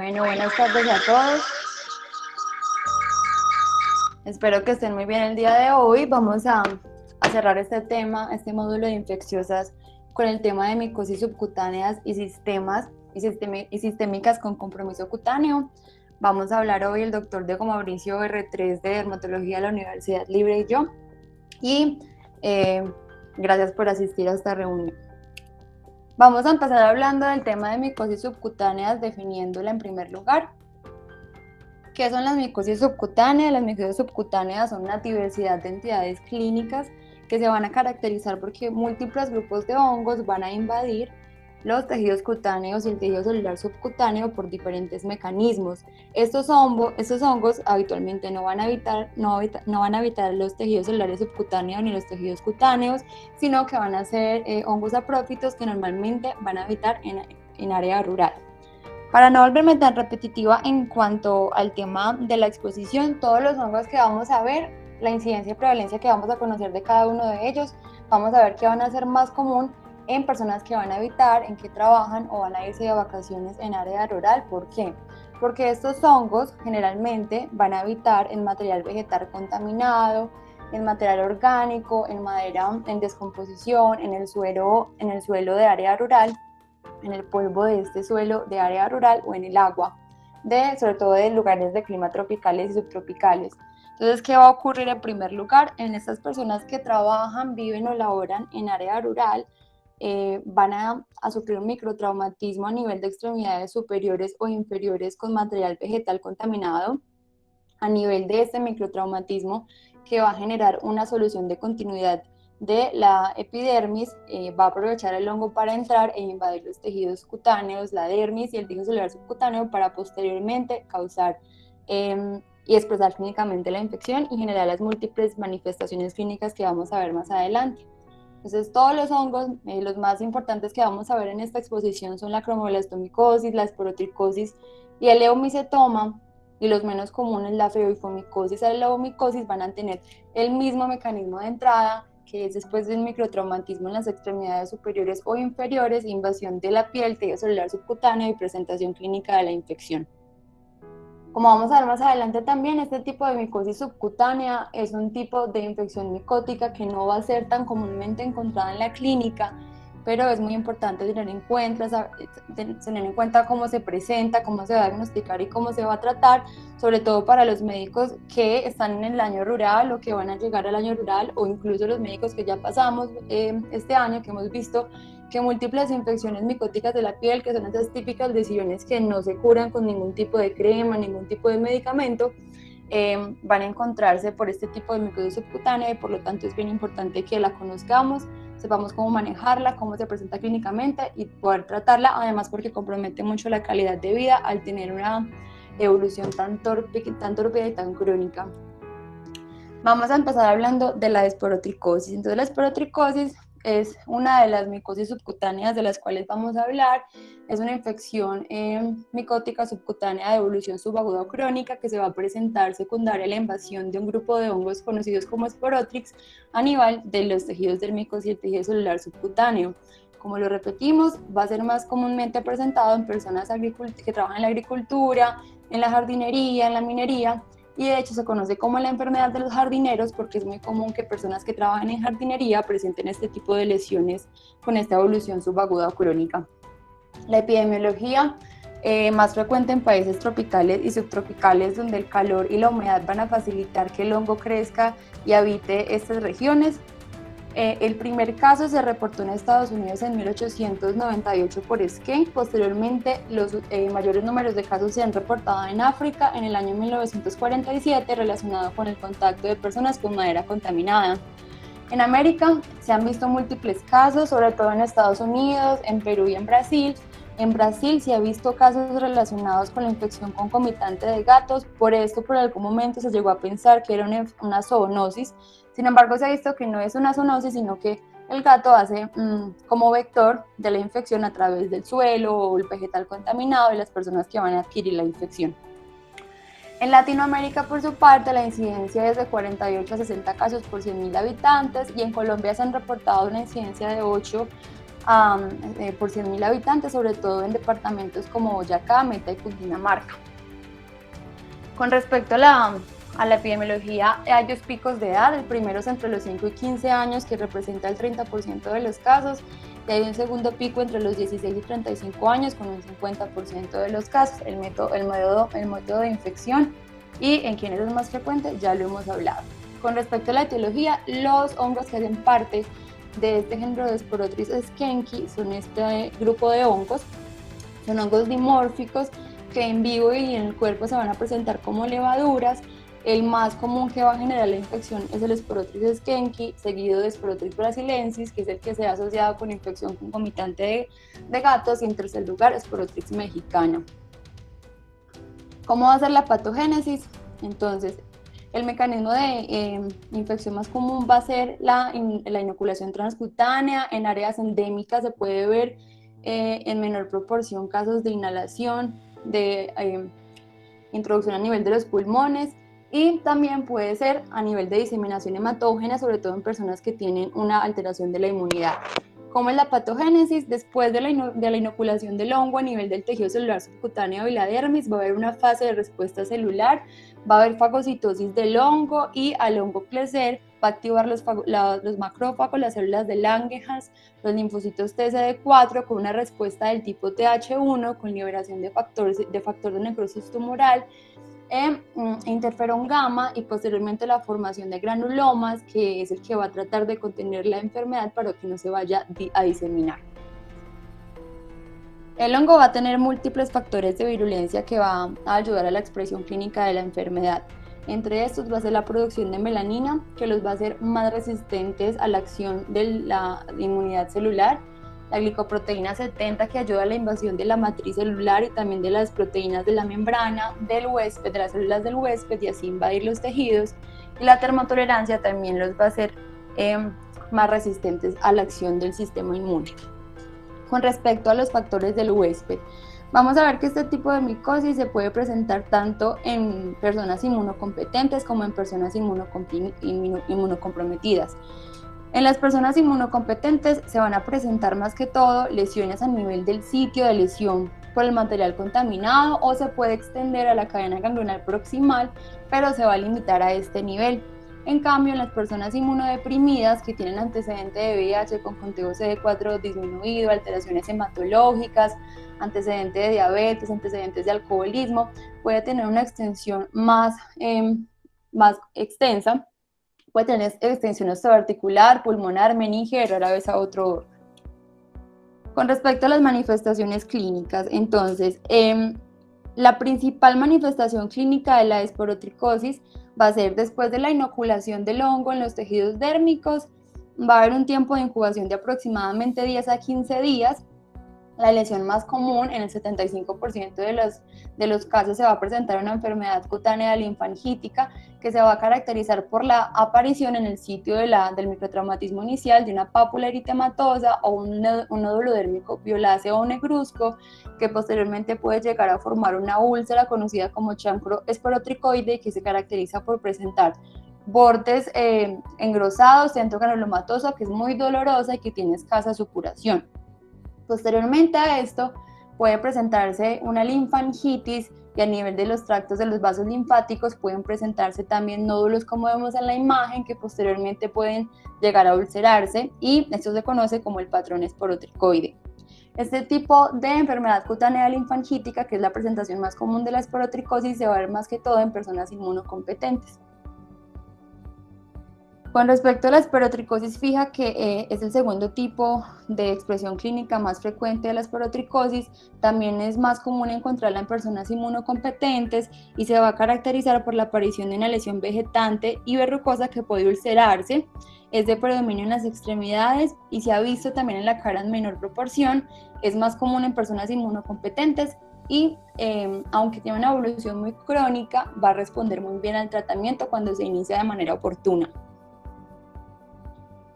Bueno, buenas tardes a todos. Espero que estén muy bien el día de hoy. Vamos a cerrar este tema, este módulo de infecciosas con el tema de micosis subcutáneas y sistémicas con compromiso cutáneo. Vamos a hablar hoy el doctor Diego Mauricio R3 de Dermatología de la Universidad Libre y yo. Y gracias por asistir a esta reunión. Vamos a empezar hablando del tema de micosis subcutáneas, definiéndola en primer lugar. ¿Qué son las micosis subcutáneas? Las micosis subcutáneas son una diversidad de entidades clínicas que se van a caracterizar porque múltiples grupos de hongos van a invadir los tejidos cutáneos y el tejido celular subcutáneo por diferentes mecanismos. Estos hongos habitualmente no van a habitar los tejidos celulares subcutáneos ni los tejidos cutáneos, sino que van a ser hongos aprófitos que normalmente van a habitar en área rural. Para no volverme tan repetitiva en cuanto al tema de la exposición, todos los hongos que vamos a ver, la incidencia y prevalencia que vamos a conocer de cada uno de ellos, vamos a ver que van a ser más común en personas que van a habitar, en que trabajan o van a irse de vacaciones en área rural. ¿Por qué? Porque estos hongos generalmente van a habitar en material vegetal contaminado, en material orgánico, en madera en descomposición, en el suelo de área rural, en el polvo de este suelo de área rural o en el agua, sobre todo de lugares de clima tropicales y subtropicales. Entonces, ¿qué va a ocurrir en primer lugar? En estas personas que trabajan, viven o laboran en área rural, van a sufrir un microtraumatismo a nivel de extremidades superiores o inferiores con material vegetal contaminado. A nivel de este microtraumatismo, que va a generar una solución de continuidad de la epidermis, va a aprovechar el hongo para entrar e invadir los tejidos cutáneos, la dermis y el tejido celular subcutáneo para posteriormente causar y expresar clínicamente la infección y generar las múltiples manifestaciones clínicas que vamos a ver más adelante. Entonces, todos los hongos, los más importantes que vamos a ver en esta exposición son la cromoblastomicosis, la esporotricosis y el eumicetoma, y los menos comunes, la pheoifomicosis y la leucomicosis, van a tener el mismo mecanismo de entrada, que es después del microtraumatismo en las extremidades superiores o inferiores, invasión de la piel, tejido celular subcutáneo y presentación clínica de la infección. Como vamos a ver más adelante también, este tipo de micosis subcutánea es un tipo de infección micótica que no va a ser tan comúnmente encontrada en la clínica, pero es muy importante tener en cuenta cómo se presenta, cómo se va a diagnosticar y cómo se va a tratar, sobre todo para los médicos que están en el año rural o que van a llegar al año rural, o incluso los médicos que ya pasamos este año, que hemos visto que múltiples infecciones micóticas de la piel, que son esas típicas lesiones que no se curan con ningún tipo de crema, ningún tipo de medicamento, van a encontrarse por este tipo de micosis subcutánea, y por lo tanto es bien importante que la conozcamos, sepamos cómo manejarla, cómo se presenta clínicamente y poder tratarla, además porque compromete mucho la calidad de vida al tener una evolución tan torpe y tan crónica. Vamos a empezar hablando de la esporotricosis. Entonces, la esporotricosis es una de las micosis subcutáneas de las cuales vamos a hablar. Es una infección micótica subcutánea de evolución subaguda o crónica que se va a presentar secundaria a la invasión de un grupo de hongos conocidos como esporotrix a nivel de los tejidos dérmicos y el tejido celular subcutáneo. Como lo repetimos, va a ser más comúnmente presentado en personas que trabajan en la agricultura, en la jardinería, en la minería, y de hecho se conoce como la enfermedad de los jardineros porque es muy común que personas que trabajan en jardinería presenten este tipo de lesiones con esta evolución subaguda o crónica. La epidemiología más frecuente en países tropicales y subtropicales, donde el calor y la humedad van a facilitar que el hongo crezca y habite estas regiones. El primer caso se reportó en Estados Unidos en 1898 por Skene. Posteriormente, los mayores números de casos se han reportado en África en el año 1947, relacionado con el contacto de personas con madera contaminada. En América se han visto múltiples casos, sobre todo en Estados Unidos, en Perú y en Brasil. En Brasil se ha visto casos relacionados con la infección concomitante de gatos. Por esto, por algún momento se llegó a pensar que era una zoonosis. Sin embargo, se ha visto que no es una zoonosis, sino que el gato hace como vector de la infección a través del suelo o el vegetal contaminado de las personas que van a adquirir la infección. En Latinoamérica, por su parte, la incidencia es de 48 a 60 casos por 100.000 habitantes, y en Colombia se han reportado una incidencia de 8 por 100.000 habitantes, sobre todo en departamentos como Boyacá, Meta y Cundinamarca. Con respecto a la epidemiología, hay dos picos de edad. El primero es entre los 5 y 15 años, que representa el 30% de los casos, y hay un segundo pico entre los 16 y 35 años, con un 50% de los casos. El método de infección y en quienes es más frecuente, ya lo hemos hablado. Con respecto a la etiología, los hongos que hacen parte de este género de Sporotris skenki son este grupo de hongos, son hongos dimórficos que en vivo y en el cuerpo se van a presentar como levaduras. El más común que va a generar la infección es el Sporotris skenki, seguido de Sporotris brasilensis, que es el que se ha asociado con infección concomitante de gatos, y en tercer lugar Sporotris mexicana. ¿Cómo va a ser la patogénesis? Entonces, el mecanismo de infección más común va a ser la inoculación transcutánea. En áreas endémicas se puede ver en menor proporción casos de inhalación, de introducción a nivel de los pulmones, y también puede ser a nivel de diseminación hematógena, sobre todo en personas que tienen una alteración de la inmunidad. ¿Cómo es la patogénesis? Después de la inoculación del hongo a nivel del tejido celular subcutáneo y la dermis, va a haber una fase de respuesta celular, va a haber fagocitosis del hongo, y al hongo crecer va a activar los macrófagos, las células de Langerhans, los linfocitos TCD4 con una respuesta del tipo Th1 con liberación de factor de necrosis tumoral, interferón gamma, y posteriormente la formación de granulomas, que es el que va a tratar de contener la enfermedad para que no se vaya a diseminar. El hongo va a tener múltiples factores de virulencia que va a ayudar a la expresión clínica de la enfermedad. Entre estos va a ser la producción de melanina, que los va a hacer más resistentes a la acción de la inmunidad celular, la glicoproteína 70, que ayuda a la invasión de la matriz celular y también de las proteínas de la membrana del huésped, de las células del huésped, y así invadir los tejidos, y la termotolerancia también los va a hacer más resistentes a la acción del sistema inmune. Con respecto a los factores del huésped, vamos a ver que este tipo de micosis se puede presentar tanto en personas inmunocompetentes como en personas inmunocomprometidas. En las personas inmunocompetentes se van a presentar más que todo lesiones a nivel del sitio de lesión por el material contaminado, o se puede extender a la cadena ganglionar proximal, pero se va a limitar a este nivel. En cambio, en las personas inmunodeprimidas que tienen antecedente de VIH con conteo CD4 disminuido, alteraciones hematológicas, antecedente de diabetes, antecedentes de alcoholismo, puede tener una extensión más extensa. Puede tener extensión osteoarticular, pulmonar, meninge, y rara vez a otro órgano. Con respecto a las manifestaciones clínicas, entonces, la principal manifestación clínica de la esporotricosis va a ser después de la inoculación del hongo en los tejidos dérmicos. Va a haber un tiempo de incubación de aproximadamente 10 a 15 días. La lesión más común, en el 75% de los casos, se va a presentar una enfermedad cutánea linfangítica que se va a caracterizar por la aparición en el sitio del microtraumatismo inicial de una pápula eritematosa o un nódulo dérmico violáceo o negruzco, que posteriormente puede llegar a formar una úlcera conocida como chancro esporotricoide, que se caracteriza por presentar bordes engrosados, centro granulomatoso, que es muy dolorosa y que tiene escasa supuración. Posteriormente a esto puede presentarse una linfangitis, y a nivel de los tractos de los vasos linfáticos pueden presentarse también nódulos, como vemos en la imagen, que posteriormente pueden llegar a ulcerarse, y esto se conoce como el patrón esporotricoide. Este tipo de enfermedad cutánea linfangítica, que es la presentación más común de la esporotricosis, se va a ver más que todo en personas inmunocompetentes. Con respecto a la esporotricosis fija, que es el segundo tipo de expresión clínica más frecuente de la esporotricosis, también es más común encontrarla en personas inmunocompetentes y se va a caracterizar por la aparición de una lesión vegetante y verrucosa que puede ulcerarse. Es de predominio en las extremidades y se ha visto también en la cara en menor proporción. Es más común en personas inmunocompetentes y aunque tiene una evolución muy crónica, va a responder muy bien al tratamiento cuando se inicia de manera oportuna.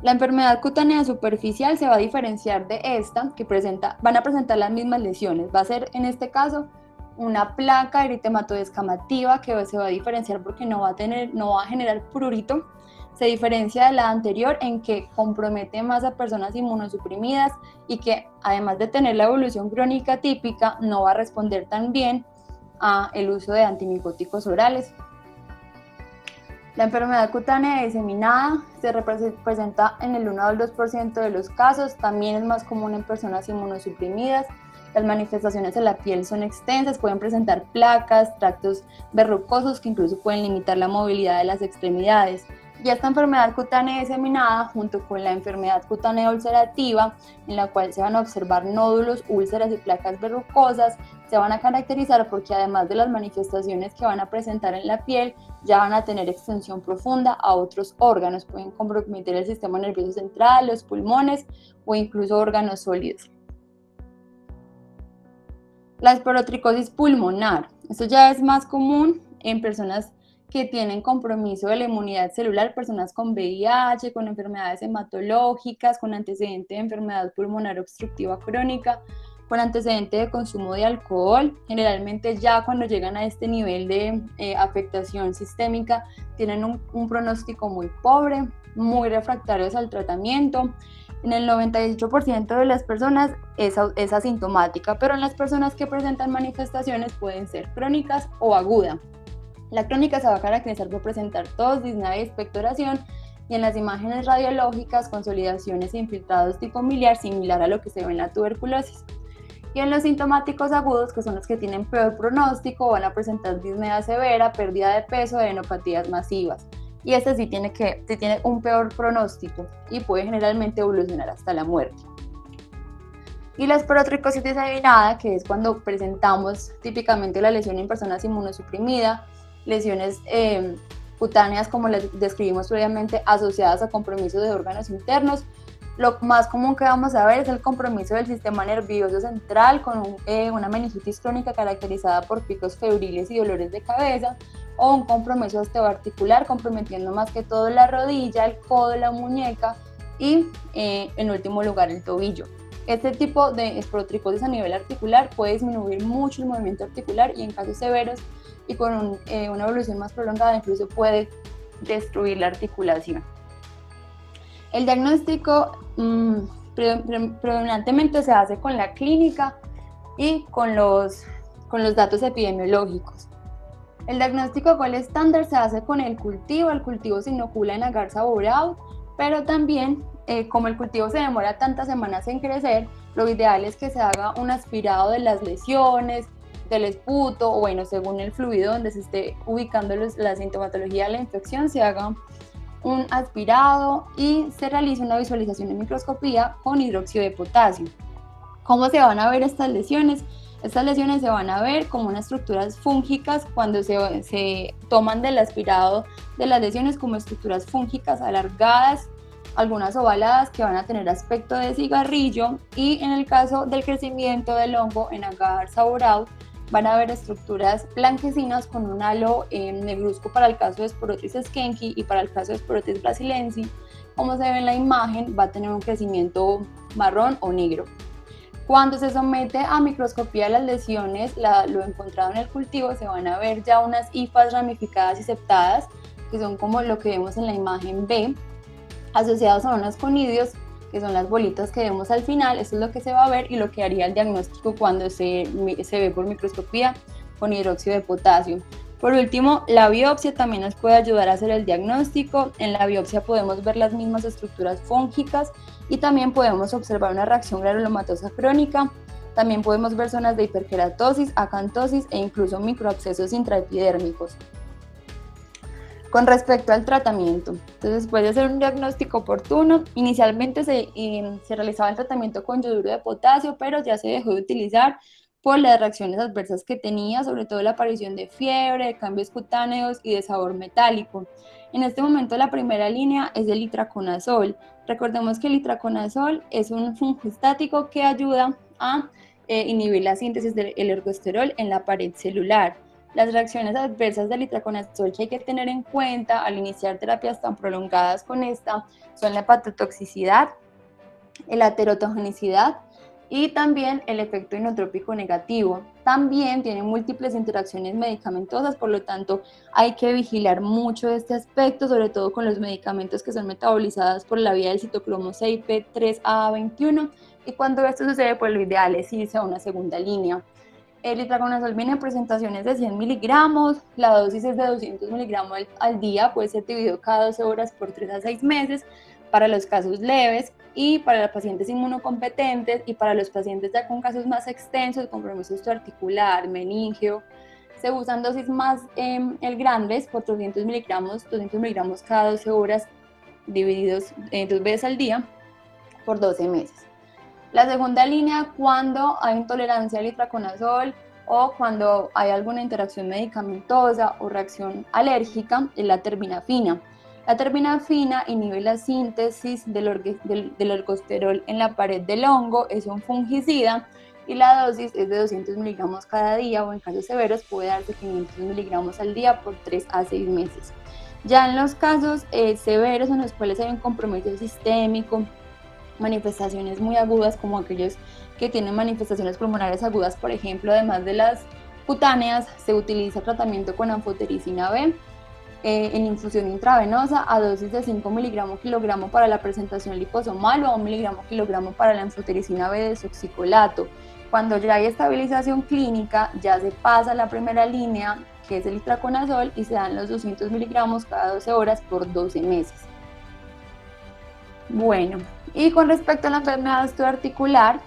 La enfermedad cutánea superficial se va a diferenciar de esta, que van a presentar las mismas lesiones. Va a ser, en este caso, una placa eritematoidescamativa, que se va a diferenciar porque no va a generar prurito. se diferencia de la anterior en que compromete más a personas inmunosuprimidas y que, además de tener la evolución crónica típica, no va a responder tan bien a el uso de antimicóticos orales. La enfermedad cutánea diseminada se presenta en el 1 al 2% de los casos, también es más común en personas inmunosuprimidas. Las manifestaciones en la piel son extensas, pueden presentar placas, tractos verrucosos que incluso pueden limitar la movilidad de las extremidades. Y esta enfermedad cutánea diseminada, junto con la enfermedad cutánea ulcerativa, en la cual se van a observar nódulos, úlceras y placas verrucosas, se van a caracterizar porque además de las manifestaciones que van a presentar en la piel, ya van a tener extensión profunda a otros órganos, pueden comprometer el sistema nervioso central, los pulmones o incluso órganos sólidos. La esporotricosis pulmonar, esto ya es más común en personas que tienen compromiso de la inmunidad celular, personas con VIH, con enfermedades hematológicas, con antecedente de enfermedad pulmonar obstructiva crónica, con antecedente de consumo de alcohol. Generalmente ya cuando llegan a este nivel de afectación sistémica tienen un pronóstico muy pobre, muy refractarios al tratamiento. En el 98% de las personas es asintomática, pero en las personas que presentan manifestaciones pueden ser crónicas o agudas. La crónica se va a caracterizar por presentar tos, disnea y expectoración, y en las imágenes radiológicas consolidaciones e infiltrados tipo miliar, similar a lo que se ve en la tuberculosis. Y en los sintomáticos agudos, que son los que tienen peor pronóstico, van a presentar disnea severa, pérdida de peso, adenopatías masivas. Y este sí tiene un peor pronóstico y puede generalmente evolucionar hasta la muerte. Y la esporotricosis diseminada, que es cuando presentamos típicamente la lesión en personas inmunosuprimidas, lesiones cutáneas como las describimos previamente, asociadas a compromisos de órganos internos. Lo más común que vamos a ver es el compromiso del sistema nervioso central con una meningitis crónica caracterizada por picos febriles y dolores de cabeza, o un compromiso osteoarticular comprometiendo más que todo la rodilla, el codo, la muñeca y en último lugar el tobillo. Este tipo de esporotricosis a nivel articular puede disminuir mucho el movimiento articular y en casos severos y con una evolución más prolongada incluso puede destruir la articulación. El diagnóstico predominantemente se hace con la clínica y con los datos epidemiológicos. El diagnóstico gold estándar se hace con el cultivo se inocula en agar saboreado, pero también como el cultivo se demora tantas semanas en crecer, lo ideal es que se haga un aspirado de las lesiones, del esputo, o bueno, según el fluido donde se esté ubicando la sintomatología de la infección, se haga un aspirado y se realiza una visualización en microscopía con hidróxido de potasio. ¿Cómo se van a ver estas lesiones? Estas lesiones se van a ver como unas estructuras fúngicas cuando se toman del aspirado de las lesiones como estructuras fúngicas alargadas, algunas ovaladas que van a tener aspecto de cigarrillo, y en el caso del crecimiento del hongo en agar saboreado van a haber estructuras blanquecinas con un halo negruzco para el caso de Sporotis schenckii y para el caso de Sporotis brasilensis. Como se ve en la imagen, va a tener un crecimiento marrón o negro. Cuando se somete a microscopía las lesiones, lo encontrado en el cultivo, se van a ver ya unas hifas ramificadas y septadas, que son como lo que vemos en la imagen B, asociados a unos conidios, que son las bolitas que vemos al final. Eso es lo que se va a ver y lo que haría el diagnóstico cuando se ve por microscopía con hidróxido de potasio. Por último, la biopsia también nos puede ayudar a hacer el diagnóstico. En la biopsia podemos ver las mismas estructuras fúngicas y también podemos observar una reacción granulomatosa crónica. También podemos ver zonas de hiperkeratosis, acantosis e incluso microabscesos intraepidérmicos. Con respecto al tratamiento, entonces después de hacer un diagnóstico oportuno, inicialmente se realizaba el tratamiento con yoduro de potasio, pero ya se dejó de utilizar por las reacciones adversas que tenía, sobre todo la aparición de fiebre, de cambios cutáneos y de sabor metálico. En este momento la primera línea es el itraconazol. Recordemos que el itraconazol es un fungoestático que ayuda a inhibir la síntesis del ergosterol en la pared celular. Las reacciones adversas del itraconazol que hay que tener en cuenta al iniciar terapias tan prolongadas con esta son la hepatotoxicidad, la teratogenicidad Y también el efecto inotrópico negativo. También tiene múltiples interacciones medicamentosas, por lo tanto hay que vigilar mucho este aspecto, sobre todo con los medicamentos que son metabolizados por la vía del citocromo 6p3A21. Y cuando esto sucede, pues lo ideal es irse a una segunda línea. El itraconazol viene en presentaciones de 100 miligramos, la dosis es de 200 miligramos al día, puede ser dividido cada 12 horas por 3 a 6 meses para los casos leves y para los pacientes inmunocompetentes, y para los pacientes ya con casos más extensos, compromiso osteoarticular, meningio, se usan dosis más grandes, 400 miligramos, 200 miligramos cada 12 horas divididos 2 veces al día por 12 meses. La segunda línea, cuando hay intolerancia al itraconazol o cuando hay alguna interacción medicamentosa o reacción alérgica, es la terbinafina. La terbinafina inhibe la síntesis del ergosterol en la pared del hongo, es un fungicida y la dosis es de 200 miligramos cada día, o en casos severos puede darse 500 miligramos al día por 3 a 6 meses. Ya en los casos severos en los cuales hay un compromiso sistémico, manifestaciones muy agudas como aquellos que tienen manifestaciones pulmonares agudas, por ejemplo, además de las cutáneas, se utiliza tratamiento con anfotericina B en infusión intravenosa a dosis de 5 miligramos kilogramo para la presentación liposomal o a 1 miligramo kilogramo para la anfotericina B de succicolato. Cuando ya hay estabilización clínica, ya se pasa a la primera línea, que es el itraconazol, y se dan los 200 miligramos cada 12 horas por 12 meses. Bueno, y con respecto a la enfermedad osteoarticular,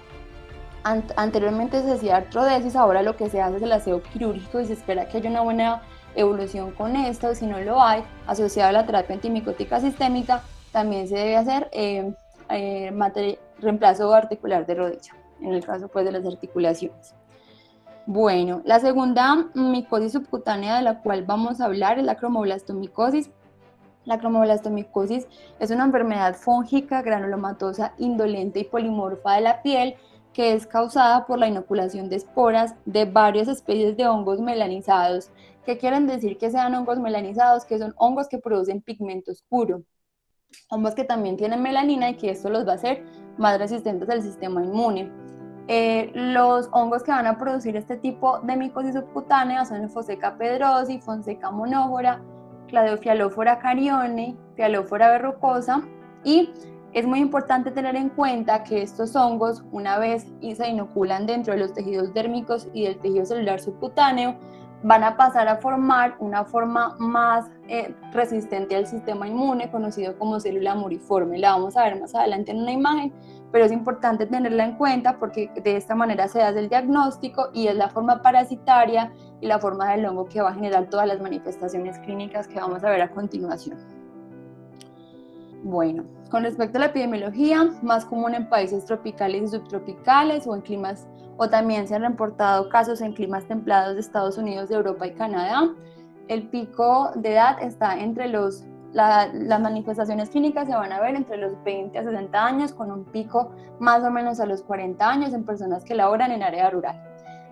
anteriormente se hacía artrodesis, ahora lo que se hace es el aseo quirúrgico y se espera que haya una buena evolución con esto. Si no lo hay, asociado a la terapia antimicótica sistémica, también se debe hacer reemplazo articular de rodilla, en el caso pues de las articulaciones. Bueno, la segunda micosis subcutánea de la cual vamos a hablar es la cromoblastomicosis. La cromoblastomicosis es una enfermedad fúngica, granulomatosa, indolente y polimorfa de la piel que es causada por la inoculación de esporas de varias especies de hongos melanizados. ¿Qué quieren decir que sean hongos melanizados? Que son hongos que producen pigmento oscuro, hongos que también tienen melanina y que esto los va a hacer más resistentes al sistema inmune. Los hongos que van a producir este tipo de micosis subcutánea son el Fonseca pedrosi, Fonseca monófora, Cladiofialófora carione, Fialófora verrucosa, y es muy importante tener en cuenta que estos hongos, una vez se inoculan dentro de los tejidos dérmicos y del tejido celular subcutáneo, van a pasar a formar una forma más resistente al sistema inmune, conocido como célula muriforme. La vamos a ver más adelante en una imagen, pero es importante tenerla en cuenta porque de esta manera se hace el diagnóstico y es la forma parasitaria y la forma del hongo que va a generar todas las manifestaciones clínicas que vamos a ver a continuación. Bueno, con respecto a la epidemiología, más común en países tropicales y subtropicales o en climas, o también se han reportado casos en climas templados de Estados Unidos, de Europa y Canadá. El pico de edad está entre las manifestaciones clínicas se van a ver entre los 20 a 60 años, con un pico más o menos a los 40 años en personas que laboran en área rural.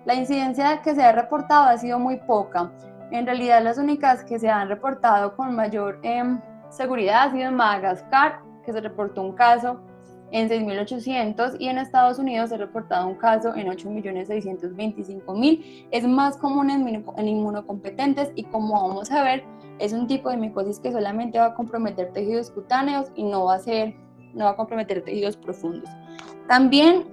La incidencia que se ha reportado ha sido muy poca. En realidad, las únicas que se han reportado con mayor seguridad ha sido en Madagascar, que se reportó un caso en 6.800, y en Estados Unidos se ha reportado un caso en 8.625.000. Es más común en inmunocompetentes y, como vamos a ver, es un tipo de micosis que solamente va a comprometer tejidos cutáneos y no va a comprometer tejidos profundos. También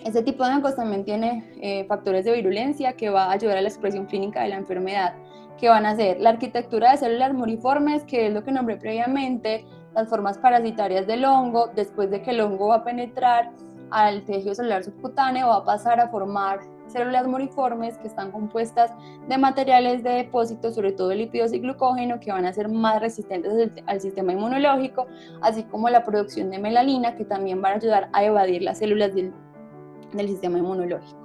este tipo de hongos también tiene factores de virulencia que va a ayudar a la expresión clínica de la enfermedad, que van a ser la arquitectura de células muriformes, que es lo que nombré previamente, las formas parasitarias del hongo. Después de que el hongo va a penetrar al tejido celular subcutáneo, va a pasar a formar células muriformes que están compuestas de materiales de depósito, sobre todo lípidos y glucógeno, que van a ser más resistentes al sistema inmunológico, así como la producción de melanina, que también van a ayudar a evadir las células del sistema inmunológico.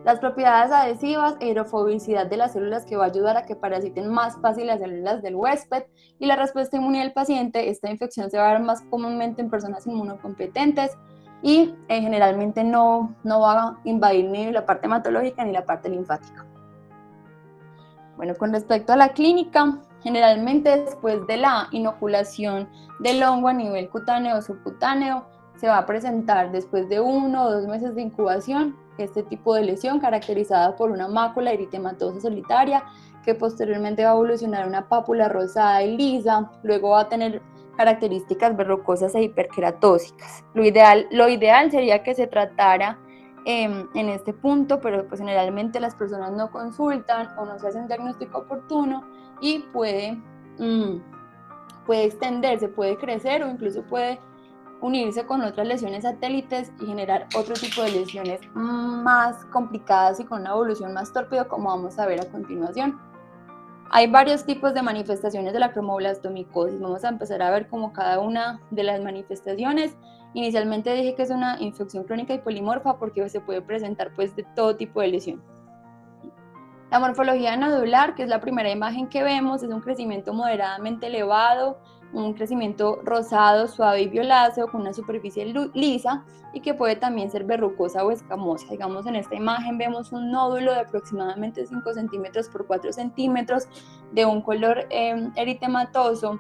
Las propiedades adhesivas e hidrofobicidad de las células, que va a ayudar a que parasiten más fácil las células del huésped, y la respuesta inmune del paciente. Esta infección se va a dar más comúnmente en personas inmunocompetentes y generalmente no va a invadir ni la parte hematológica ni la parte linfática. Bueno, con respecto a la clínica, generalmente después de la inoculación del hongo a nivel cutáneo o subcutáneo, se va a presentar después de 1 o 2 meses de incubación este tipo de lesión caracterizada por una mácula eritematosa solitaria que posteriormente va a evolucionar a una pápula rosada y lisa, luego va a tener características verrucosas e hiperqueratósicas. Lo ideal sería que se tratara en este punto, pero pues generalmente las personas no consultan o no se hace un diagnóstico oportuno y puede extenderse, puede crecer o incluso puede unirse con otras lesiones satélites y generar otro tipo de lesiones más complicadas y con una evolución más torpida, como vamos a ver a continuación. Hay varios tipos de manifestaciones de la cromoblastomicosis. Vamos a empezar a ver como cada una de las manifestaciones. Inicialmente dije que es una infección crónica y polimorfa porque se puede presentar pues de todo tipo de lesión. La morfología nodular, que es la primera imagen que vemos, es un crecimiento moderadamente elevado, un crecimiento rosado, suave y violáceo con una superficie lisa y que puede también ser verrucosa o escamosa. Digamos, en esta imagen vemos un nódulo de aproximadamente 5 centímetros por 4 centímetros de un color eritematoso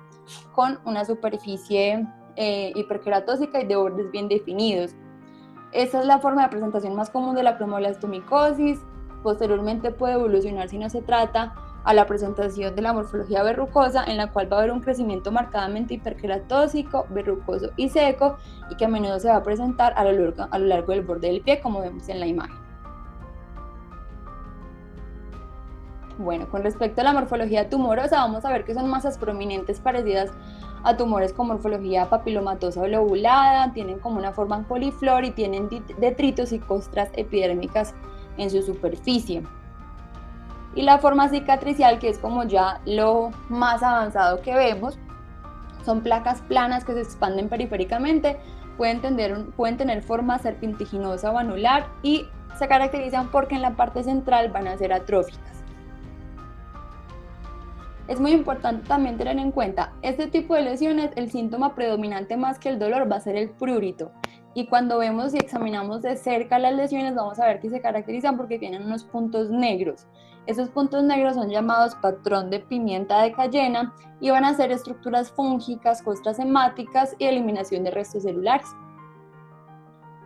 con una superficie hiperqueratósica y de bordes bien definidos. Esta es la forma de presentación más común de la cromoblastomicosis. Posteriormente puede evolucionar, si no se trata, a la presentación de la morfología verrucosa, en la cual va a haber un crecimiento marcadamente hiperqueratósico, verrucoso y seco, y que a menudo se va a presentar a lo largo del borde del pie, como vemos en la imagen. Bueno, con respecto a la morfología tumorosa, vamos a ver que son masas prominentes parecidas a tumores con morfología papilomatosa o lobulada, tienen como una forma en coliflor y tienen detritos y costras epidérmicas en su superficie. Y la forma cicatricial, que es como ya lo más avanzado que vemos, son placas planas que se expanden periféricamente, pueden tener forma serpentiginosa o anular y se caracterizan porque en la parte central van a ser atróficas. Es muy importante también tener en cuenta, este tipo de lesiones, el síntoma predominante más que el dolor va a ser el prurito. Y cuando vemos y examinamos de cerca las lesiones, vamos a ver que se caracterizan porque tienen unos puntos negros. Esos puntos negros son llamados patrón de pimienta de Cayena y van a ser estructuras fúngicas, costras hemáticas y eliminación de restos celulares.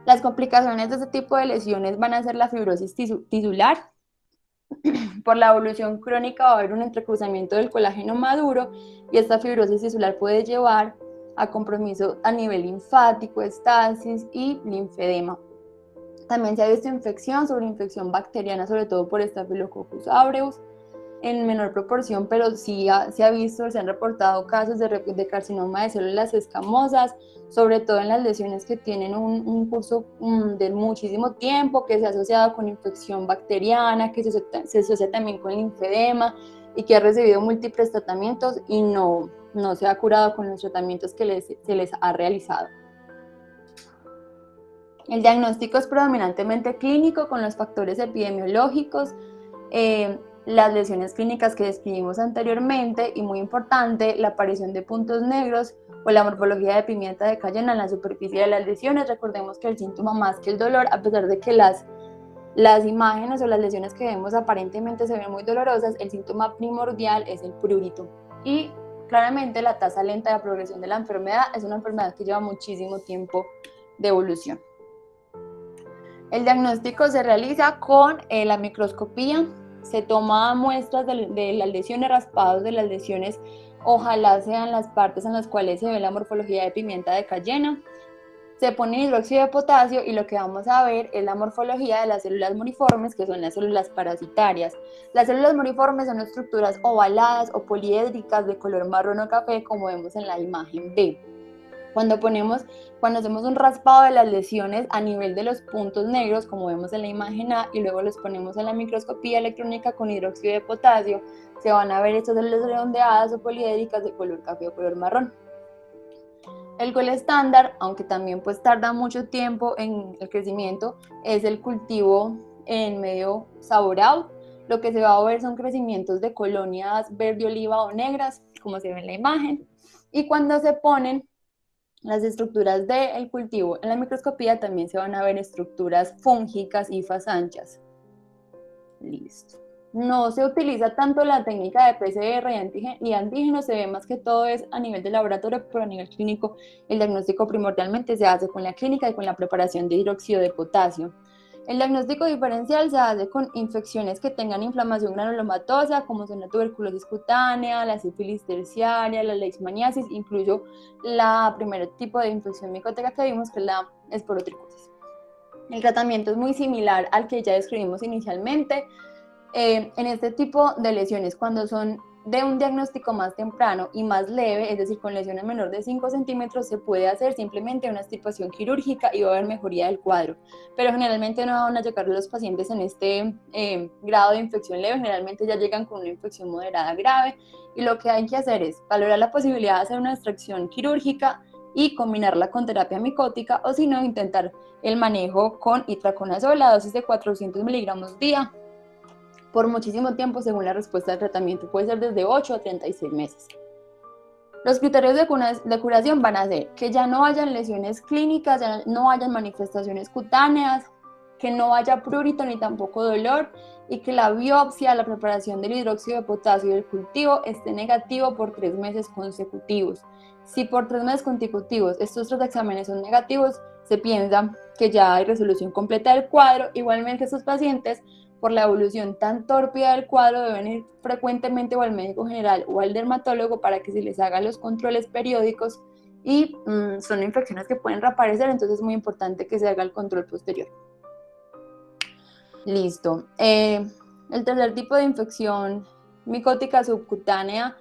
Las complicaciones de este tipo de lesiones van a ser la fibrosis tisular. Por la evolución crónica va a haber un entrecruzamiento del colágeno maduro y esta fibrosis tisular puede llevar a compromiso a nivel linfático, estasis y linfedema. También se ha visto infección sobre infección bacteriana, sobre todo por Staphylococcus aureus, en menor proporción, pero sí se han reportado casos de carcinoma de células escamosas, sobre todo en las lesiones que tienen un curso de muchísimo tiempo, que se ha asociado con infección bacteriana, que se asocia también con linfedema y que ha recibido múltiples tratamientos y no se ha curado con los tratamientos que se les ha realizado. El diagnóstico es predominantemente clínico con los factores epidemiológicos, las lesiones clínicas que describimos anteriormente y muy importante, la aparición de puntos negros o la morfología de pimienta de Cayena en la superficie de las lesiones. Recordemos que el síntoma más que el dolor, a pesar de que las imágenes o las lesiones que vemos aparentemente se ven muy dolorosas, el síntoma primordial es el prurito. Y claramente la tasa lenta de progresión de la enfermedad es una enfermedad que lleva muchísimo tiempo de evolución. El diagnóstico se realiza con la microscopía, se toma muestras de las lesiones, raspados de las lesiones, ojalá sean las partes en las cuales se ve la morfología de pimienta de Cayena, se pone hidróxido de potasio y lo que vamos a ver es la morfología de las células moriformes, que son las células parasitarias. Las células moriformes son estructuras ovaladas o poliédricas de color marrón o café, como vemos en la imagen B. Cuando hacemos un raspado de las lesiones a nivel de los puntos negros, como vemos en la imagen A, y luego los ponemos en la microscopía electrónica con hidróxido de potasio, se van a ver estas células redondeadas o poliédricas de color café o color marrón. El gol estándar, aunque también pues tarda mucho tiempo en el crecimiento, es el cultivo en medio saboreado. Lo que se va a ver son crecimientos de colonias verde oliva o negras, como se ve en la imagen, y cuando se ponen las estructuras del cultivo en la microscopía también se van a ver estructuras fúngicas y hifas anchas. Listo. no se utiliza tanto la técnica de PCR y antígeno, se ve más que todo es a nivel de laboratorio, pero a nivel clínico el diagnóstico primordialmente se hace con la clínica y con la preparación de hidróxido de potasio. El diagnóstico diferencial se hace con infecciones que tengan inflamación granulomatosa, como son la tuberculosis cutánea, la sífilis terciaria, la leishmaniasis, incluso la primer tipo de infección micótica que vimos, que es la esporotricosis. El tratamiento es muy similar al que ya describimos inicialmente. En este tipo de lesiones, cuando son de un diagnóstico más temprano y más leve, es decir, con lesiones menor de 5 centímetros, se puede hacer simplemente una extirpación quirúrgica y va a haber mejoría del cuadro. Pero generalmente no van a llegar los pacientes en este grado de infección leve, generalmente ya llegan con una infección moderada grave, y lo que hay que hacer es valorar la posibilidad de hacer una extracción quirúrgica y combinarla con terapia micótica, o si no, intentar el manejo con itraconazol, la dosis de 400 miligramos día, por muchísimo tiempo según la respuesta del tratamiento, puede ser desde 8 a 36 meses. Los criterios de curación van a ser que ya no hayan lesiones clínicas, ya no hayan manifestaciones cutáneas, que no haya prurito ni tampoco dolor, y que la biopsia, la preparación del hidróxido de potasio del cultivo esté negativo por 3 meses consecutivos. Si por 3 meses consecutivos estos 3 exámenes son negativos, se piensa que ya hay resolución completa del cuadro. Igualmente, estos pacientes, por la evolución tan tórpida del cuadro, deben ir frecuentemente o al médico general o al dermatólogo para que se les hagan los controles periódicos, y son infecciones que pueden reaparecer, entonces es muy importante que se haga el control posterior. Listo. El tercer tipo de infección micótica subcutánea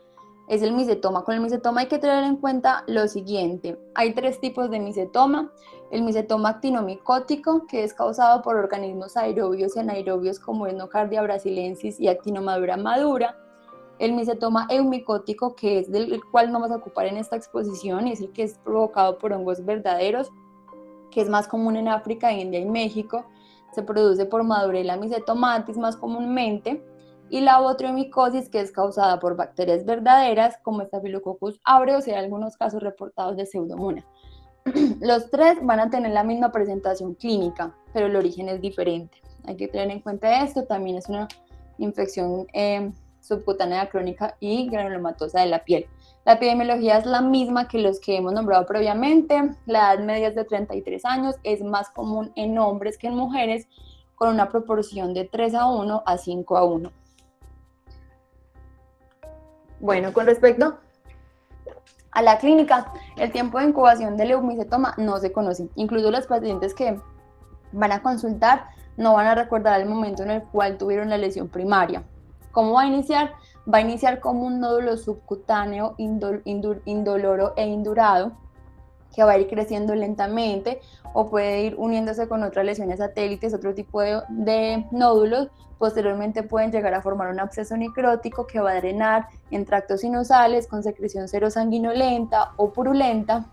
es el micetoma. Con el micetoma hay que tener en cuenta lo siguiente: hay 3 tipos de micetoma. El micetoma actinomicótico, que es causado por organismos aerobios y anaerobios como Enocardia brasilensis y Actinomyadura madura. El micetoma eumicótico, que es del cual no vamos a ocupar en esta exposición, y es el que es provocado por hongos verdaderos, que es más común en África, India y México. Se produce por Madurella mycetomatis más comúnmente. Y la botriomicosis, que es causada por bacterias verdaderas como Staphylococcus aureus y algunos casos reportados de Pseudomonas. Los 3 van a tener la misma presentación clínica, pero el origen es diferente. Hay que tener en cuenta esto. También es una infección subcutánea crónica y granulomatosa de la piel. La epidemiología es la misma que los que hemos nombrado previamente. La edad media es de 33 años, es más común en hombres que en mujeres, con una proporción de 3:1 a 5:1. Bueno, con respecto a la clínica, el tiempo de incubación del eumicetoma no se conoce. Incluso los pacientes que van a consultar no van a recordar el momento en el cual tuvieron la lesión primaria. ¿Cómo va a iniciar? Va a iniciar como un nódulo subcutáneo indoloro e indurado, que va a ir creciendo lentamente, o puede ir uniéndose con otras lesiones satélites, otro tipo de nódulos. Posteriormente pueden llegar a formar un absceso necrótico que va a drenar en tractos sinusales con secreción serosanguinolenta o purulenta,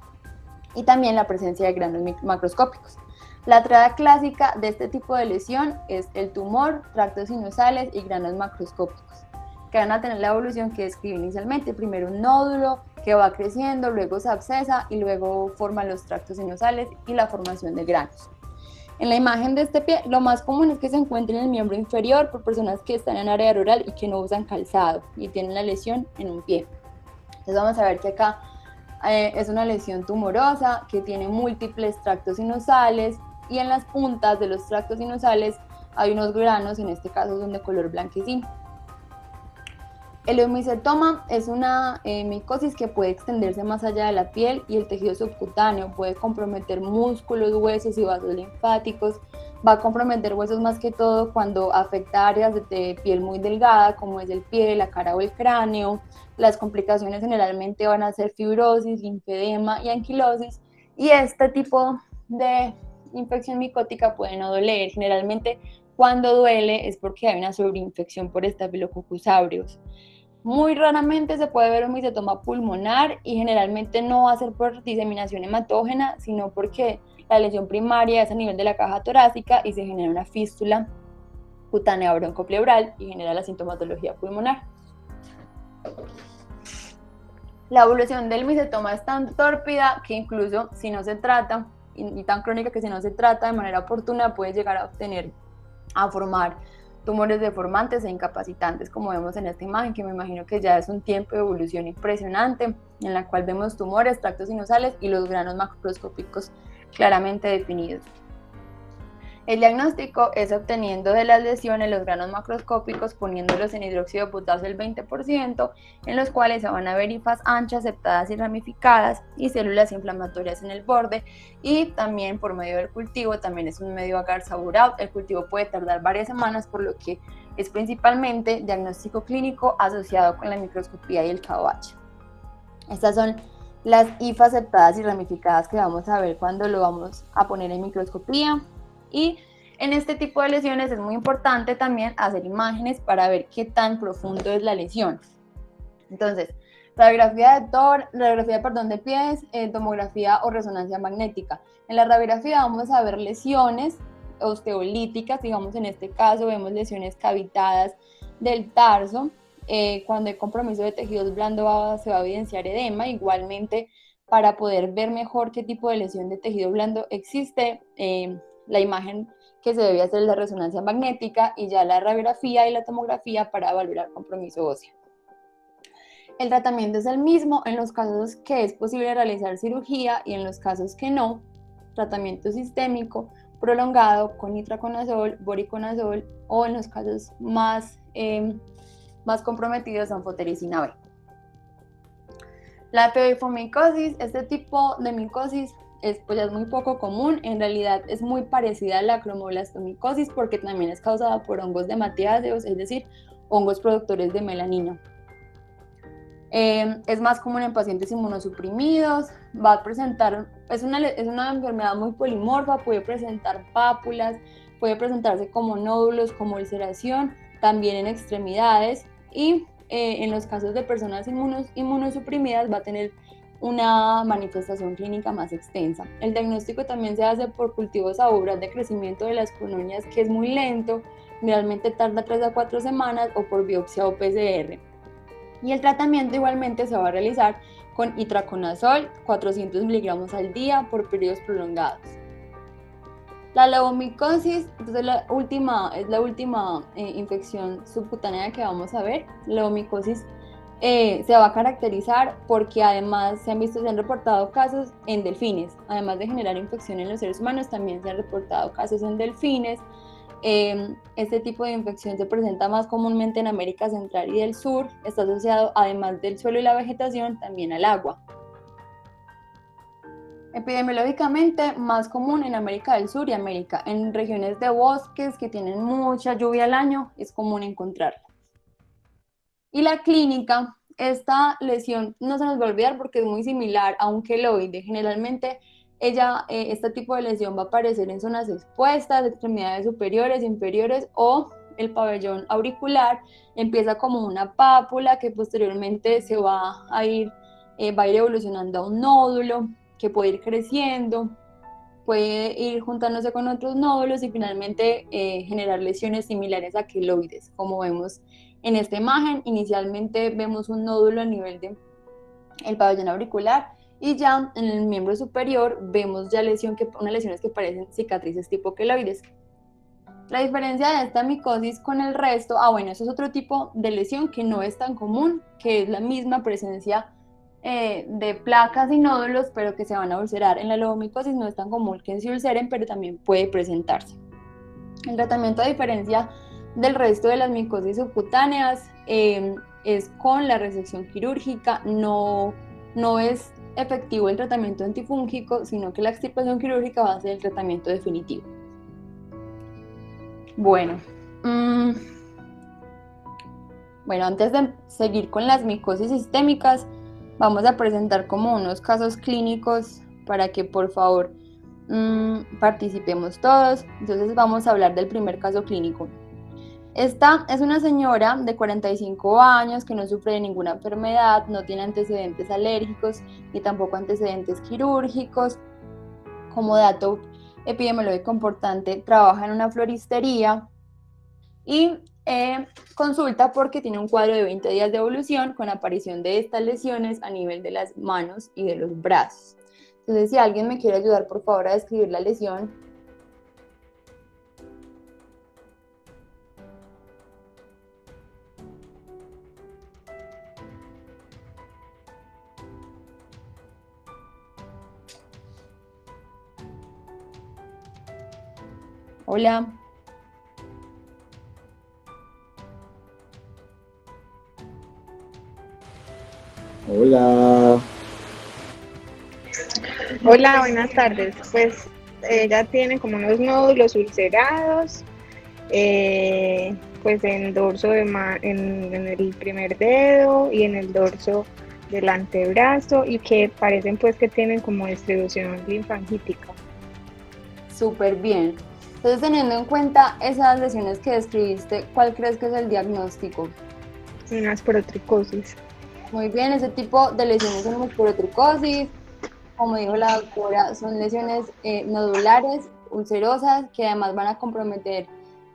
y también la presencia de granos macroscópicos. La triada clásica de este tipo de lesión es el tumor, tractos sinusales y granos macroscópicos, que van a tener la evolución que describí inicialmente: primero un nódulo que va creciendo, luego se abscesa y luego forman los tractos sinusales y la formación de granos. En la imagen de este pie, lo más común es que se encuentre en el miembro inferior por personas que están en área rural y que no usan calzado y tienen la lesión en un pie. Entonces vamos a ver que acá es una lesión tumorosa que tiene múltiples tractos sinusales, y en las puntas de los tractos sinusales hay unos granos, en este caso son de color blanquecino. El eumicetoma es una micosis que puede extenderse más allá de la piel y el tejido subcutáneo, puede comprometer músculos, huesos y vasos linfáticos. Va a comprometer huesos más que todo cuando afecta áreas de piel muy delgada, como es el pie, la cara o el cráneo. Las complicaciones generalmente van a ser fibrosis, linfedema y anquilosis, y este tipo de infección micótica puede no doler. Generalmente cuando duele es porque hay una sobreinfección por Staphylococcus aureus. Muy raramente se puede ver un micetoma pulmonar, y generalmente no va a ser por diseminación hematógena, sino porque la lesión primaria es a nivel de la caja torácica y se genera una fístula cutánea broncopleural y genera la sintomatología pulmonar. La evolución del micetoma es tan tórpida que incluso si no se trata, y tan crónica que si no se trata de manera oportuna, puede llegar a formar tumores deformantes e incapacitantes, como vemos en esta imagen, que me imagino que ya es un tiempo de evolución impresionante, en la cual vemos tumores, tractos sinusales y los granos macroscópicos claramente definidos. El diagnóstico es obteniendo de las lesiones los granos macroscópicos, poniéndolos en hidróxido de potasio el 20%, en los cuales se van a ver hifas anchas, septadas y ramificadas, y células inflamatorias en el borde, y también por medio del cultivo. También es un medio agar saboreado. El cultivo puede tardar varias semanas, por lo que es principalmente diagnóstico clínico asociado con la microscopía y el KOH. Estas son las hifas septadas y ramificadas que vamos a ver cuando lo vamos a poner en microscopía. Y en este tipo de lesiones es muy importante también hacer imágenes para ver qué tan profundo es la lesión. Entonces, radiografía de pies, tomografía o resonancia magnética. En la radiografía vamos a ver lesiones osteolíticas, digamos en este caso vemos lesiones cavitadas del tarso. Cuando hay compromiso de tejidos blandos se va a evidenciar edema. Igualmente, para poder ver mejor qué tipo de lesión de tejido blando existe, la imagen que se debe hacer es la resonancia magnética, y ya la radiografía y la tomografía para valorar compromiso óseo. El tratamiento es el mismo en los casos que es posible realizar cirugía y en los casos que no, tratamiento sistémico prolongado con itraconazol, voriconazol, o en los casos más comprometidos, anfotericina B. La pedifomicosis, este tipo de micosis pues es muy poco común. En realidad es muy parecida a la cromoblastomicosis porque también es causada por hongos de matiáceos, es decir, hongos productores de melanina. Es más común en pacientes inmunosuprimidos. Va a presentar, es una enfermedad muy polimorfa, puede presentar pápulas, puede presentarse como nódulos, como ulceración, también en extremidades, y en los casos de personas inmunosuprimidas va a tener una manifestación clínica más extensa. El diagnóstico también se hace por cultivos a obras de crecimiento de las colonias, que es muy lento, generalmente tarda 3 a 4 semanas, o por biopsia o PCR. Y el tratamiento igualmente se va a realizar con itraconazol, 400 miligramos al día por periodos prolongados. La leucomicosis, entonces es la última infección subcutánea que vamos a ver. La leucomicosis se va a caracterizar porque además se han reportado casos en delfines. Además de generar infección en los seres humanos, también se han reportado casos en delfines. Este tipo de infección se presenta más comúnmente en América Central y del Sur. Está asociado, además del suelo y la vegetación, también al agua. Epidemiológicamente, más común en América del Sur y América. En regiones de bosques que tienen mucha lluvia al año es común encontrarla. Y la clínica, esta lesión no se nos va a olvidar porque es muy similar a un queloide. Generalmente este tipo de lesión va a aparecer en zonas expuestas, extremidades superiores, inferiores, o el pabellón auricular. Empieza como una pápula que posteriormente va a ir evolucionando a un nódulo que puede ir creciendo, puede ir juntándose con otros nódulos y finalmente generar lesiones similares a queloides, como vemos en esta imagen. Inicialmente vemos un nódulo a nivel del pabellón auricular, y ya en el miembro superior vemos ya unas lesiones que parecen cicatrices tipo queloides. La diferencia de esta micosis con el resto, bueno, eso es otro tipo de lesión que no es tan común, que es la misma presencia de placas y nódulos, pero que se van a ulcerar. En la leucomicosis no es tan común que se ulceren, pero también puede presentarse. El tratamiento, a diferencia del resto de las micosis subcutáneas, es con la resección quirúrgica. No es efectivo el tratamiento antifúngico, sino que la extirpación quirúrgica va a ser el tratamiento definitivo. Bueno, antes de seguir con las micosis sistémicas, vamos a presentar como unos casos clínicos para que por favor participemos todos. Entonces vamos a hablar del primer caso clínico. Esta es una señora de 45 años que no sufre de ninguna enfermedad, no tiene antecedentes alérgicos ni tampoco antecedentes quirúrgicos. Como dato epidemiológico importante, trabaja en una floristería y consulta porque tiene un cuadro de 20 días de evolución con aparición de estas lesiones a nivel de las manos y de los brazos. Entonces, si alguien me quiere ayudar, por favor, a describir la lesión. Hola. Hola. Hola, buenas tardes. Pues ella tiene como unos nódulos ulcerados, pues en dorso en el primer dedo y en el dorso del antebrazo y que parecen pues que tienen como distribución linfangítica, Súper bien. Entonces, teniendo en cuenta esas lesiones que describiste, ¿cuál crees que es el diagnóstico? una esporotricosis. Muy bien, ese tipo de lesiones son musculotricosis, como dijo la doctora, son lesiones nodulares, ulcerosas, que además van a comprometer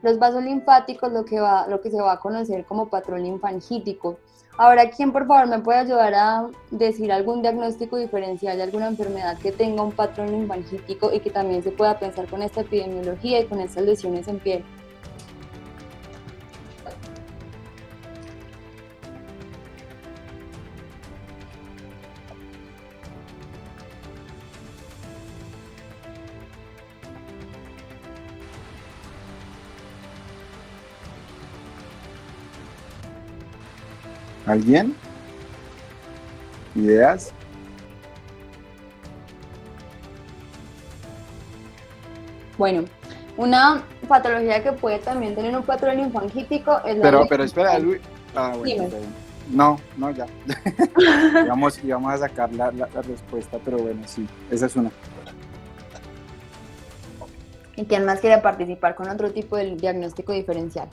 los vasos linfáticos, lo que se va a conocer como patrón linfangítico. Ahora, ¿quién por favor me puede ayudar a decir algún diagnóstico diferencial de alguna enfermedad que tenga un patrón linfangítico y que también se pueda pensar con esta epidemiología y con estas lesiones en piel? ¿Alguien? ¿Ideas? Bueno, una patología que puede también tener un patrón linfangítico es la Pero espera, leucemia. Luis. Ah, bueno, Dime. está bien. No, no, ya. Íbamos a sacar la respuesta, pero bueno, sí, esa es una. ¿Y quién más quiere participar con otro tipo de diagnóstico diferencial?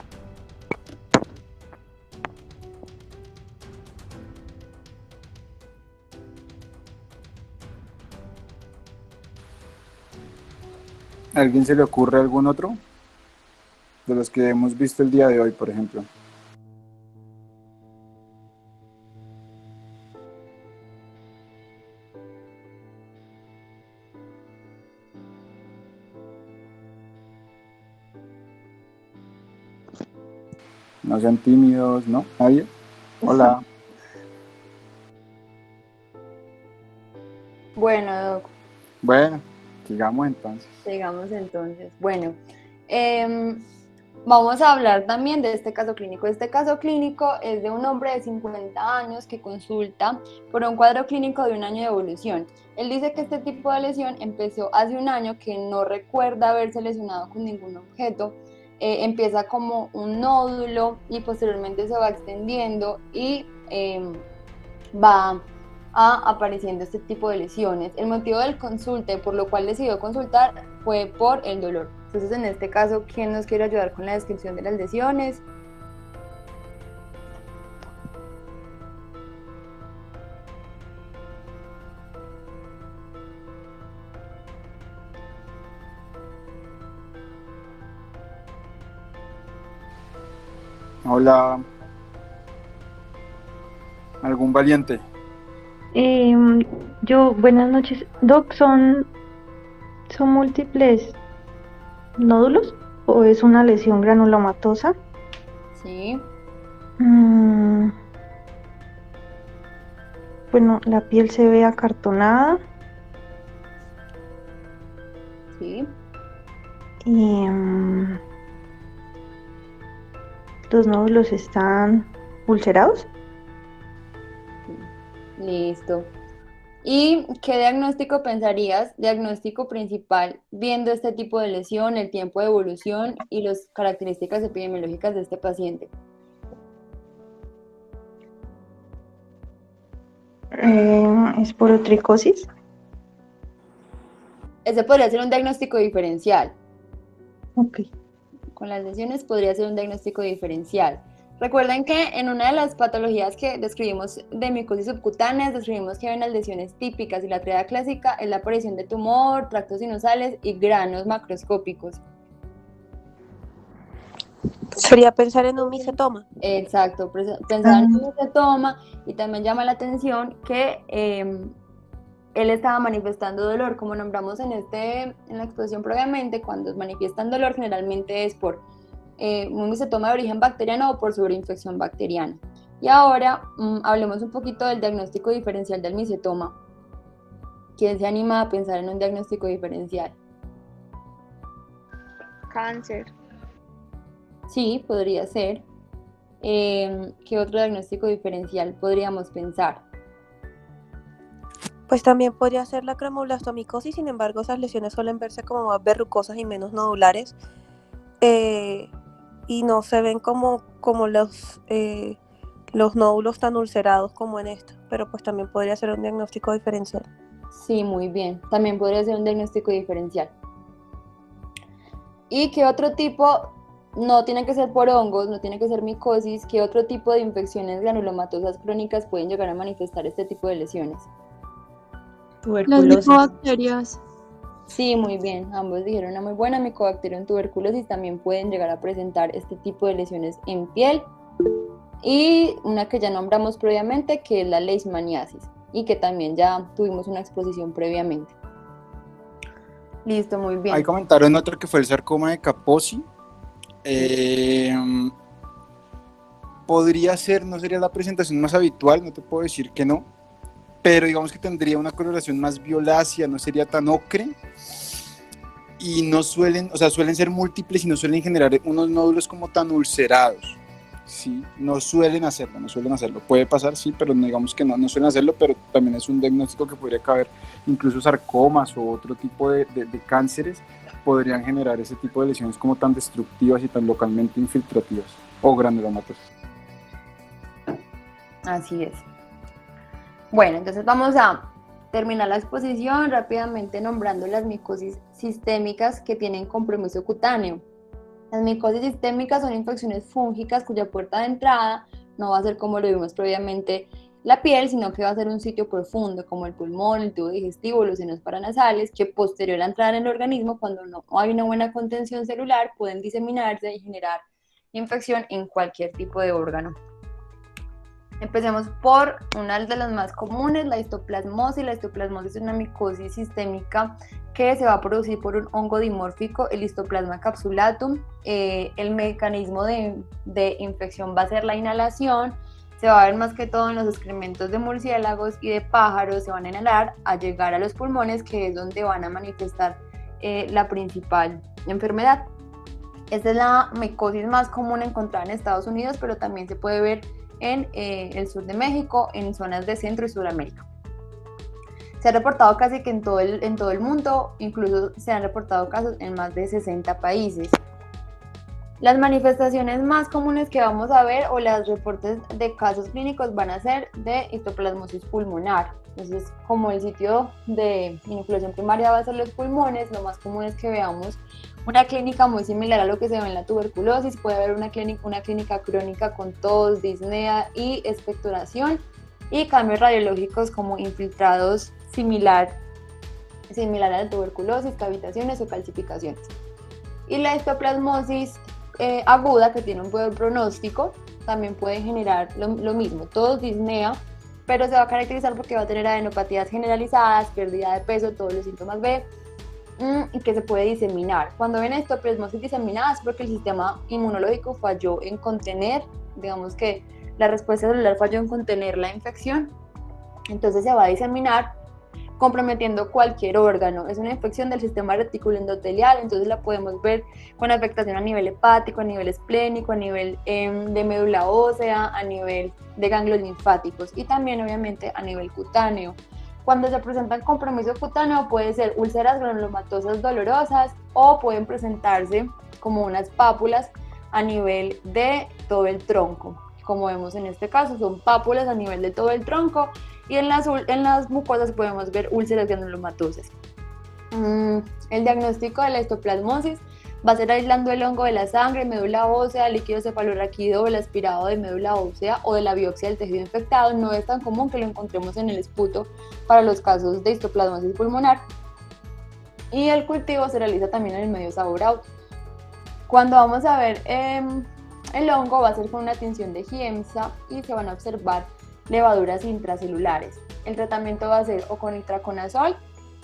¿A alguien se le ocurre algún otro? De los que hemos visto el día de hoy, por ejemplo. No sean tímidos, ¿no? ¿Nadie? Hola. Bueno, Doc, Bueno, sigamos entonces. sigamos entonces. Bueno, em, vamos a hablar también de este caso clínico. Este caso clínico es de un hombre de 50 años que consulta por un cuadro clínico de un año de evolución. Él dice que este tipo de lesión empezó hace un año, que no recuerda haberse lesionado con ningún objeto. Empieza como un nódulo y posteriormente se va extendiendo y va apareciendo este tipo de lesiones. El motivo del consulte, por lo cual decidió consultar, fue por el dolor. Entonces, en este caso, ¿quién nos quiere ayudar con la descripción de las lesiones? Hola. ¿Algún valiente? Em, buenas noches. Doc, ¿son múltiples nódulos o es una lesión granulomatosa? Sí, Mm, bueno, la piel se ve acartonada sí, y los nódulos están ulcerados. listo. ¿Y qué diagnóstico pensarías? Diagnóstico principal, viendo este tipo de lesión, el tiempo de evolución y las características epidemiológicas de este paciente. Esporotricosis. Ese podría ser un diagnóstico diferencial. Ok. Con las lesiones podría ser un diagnóstico diferencial. Recuerden que en una de las patologías que describimos de micosis subcutáneas, describimos que hay unas lesiones típicas y la triada clásica es la aparición de tumor, tractos sinusales y granos macroscópicos. Sería pensar en un micetoma. Exacto, pensar en Ah, cómo se toma y también llama la atención que él estaba manifestando dolor, como nombramos en la exposición previamente, cuando manifiestan dolor generalmente es por un misotoma de origen bacteriano o por sobreinfección bacteriana. Y ahora hablemos un poquito del diagnóstico diferencial del misotoma. ¿Quién se anima a pensar en un diagnóstico diferencial? cáncer. Sí, podría ser. ¿Qué otro diagnóstico diferencial podríamos pensar? Pues también podría ser la cromoblastomicosis, sin embargo, esas lesiones suelen verse como más verrucosas y menos nodulares. Y no se ven como los nódulos tan ulcerados como en esto, pero pues también podría ser un diagnóstico diferencial. Sí, muy bien. También podría ser un diagnóstico diferencial. ¿Y qué otro tipo? No tiene que ser por hongos, no tiene que ser micosis. ¿Qué otro tipo de infecciones granulomatosas crónicas pueden llegar a manifestar este tipo de lesiones? Las Tuberculosis. micobacterias. Sí, muy bien. Ambos dijeron una muy buena. Mycobacterium tuberculosis también pueden llegar a presentar este tipo de lesiones en piel. Y una que ya nombramos previamente, que es la leishmaniasis, y que también ya tuvimos una exposición previamente. Listo, muy bien. Ahí comentaron otro que fue el sarcoma de Kaposi. Podría ser, no sería la presentación más habitual, no te puedo decir que no, pero digamos que tendría una coloración más violácea, no sería tan ocre, y no suelen, o sea, suelen ser múltiples y no suelen generar unos nódulos como tan ulcerados. Sí, no suelen hacerlo. Puede pasar, sí, pero no, digamos que no suelen hacerlo, pero también es un diagnóstico que podría caber. Incluso sarcomas o otro tipo de cánceres podrían generar ese tipo de lesiones como tan destructivas y tan localmente infiltrativas o granulomatosas. Así es. Bueno, entonces vamos a terminar la exposición rápidamente nombrando las micosis sistémicas que tienen compromiso cutáneo. Las micosis sistémicas son infecciones fúngicas cuya puerta de entrada no va a ser, como lo vimos previamente, la piel, sino que va a ser un sitio profundo como el pulmón, el tubo digestivo, los senos paranasales, que posterior a entrar en el organismo, cuando no hay una buena contención celular, pueden diseminarse y generar infección en cualquier tipo de órgano. Empecemos por una de las más comunes, la histoplasmosis. La histoplasmosis es una micosis sistémica que se va a producir por un hongo dimórfico, el Histoplasma capsulatum. El mecanismo de infección va a ser la inhalación. Se va a ver más que todo en los excrementos de murciélagos y de pájaros. Se van a inhalar a llegar a los pulmones, que es donde van a manifestar la principal enfermedad. Esta es la micosis más común encontrada en Estados Unidos, pero también se puede ver en el sur de México, en zonas de Centro y Sudamérica. Se ha reportado casi que en todo el mundo, incluso se han reportado casos en más de 60 países. Las manifestaciones más comunes que vamos a ver o los reportes de casos clínicos van a ser de histoplasmosis pulmonar. Entonces, como el sitio de inoculación primaria va a ser los pulmones, lo más común es que veamos una clínica muy similar a lo que se ve en la tuberculosis. Puede haber una clínica crónica con tos, disnea y expectoración, y cambios radiológicos como infiltrados similar a la tuberculosis, cavitaciones o calcificaciones. Y la histoplasmosis aguda, que tiene un buen pronóstico, también puede generar lo mismo, tos, disnea, pero se va a caracterizar porque va a tener adenopatías generalizadas, pérdida de peso, todos los síntomas B, y que se puede diseminar. Cuando ven histoplasmosis diseminada es porque el sistema inmunológico falló en contener, digamos que la respuesta celular falló en contener la infección, entonces se va a diseminar comprometiendo cualquier órgano. Es una infección del sistema reticuloendotelial, entonces la podemos ver con afectación a nivel hepático, a nivel esplénico, a nivel de médula ósea, a nivel de ganglios linfáticos y también obviamente a nivel cutáneo. Cuando se presenta el compromiso cutáneo puede ser úlceras granulomatosas dolorosas o pueden presentarse como unas pápulas a nivel de todo el tronco. Como vemos en este caso, son pápulas a nivel de todo el tronco, y en las mucosas podemos ver úlceras granulomatosas. El diagnóstico de la histoplasmosis va a ser aislando el hongo de la sangre, médula ósea, líquido cefalorraquídeo o el aspirado de médula ósea o de la biopsia del tejido infectado. No es tan común que lo encontremos en el esputo para los casos de histoplasmosis pulmonar. Y el cultivo se realiza también en el medio sabor auto. Cuando vamos a ver el hongo, va a ser con una tinción de Giemsa y se van a observar levaduras intracelulares. El tratamiento va a ser o con itraconazol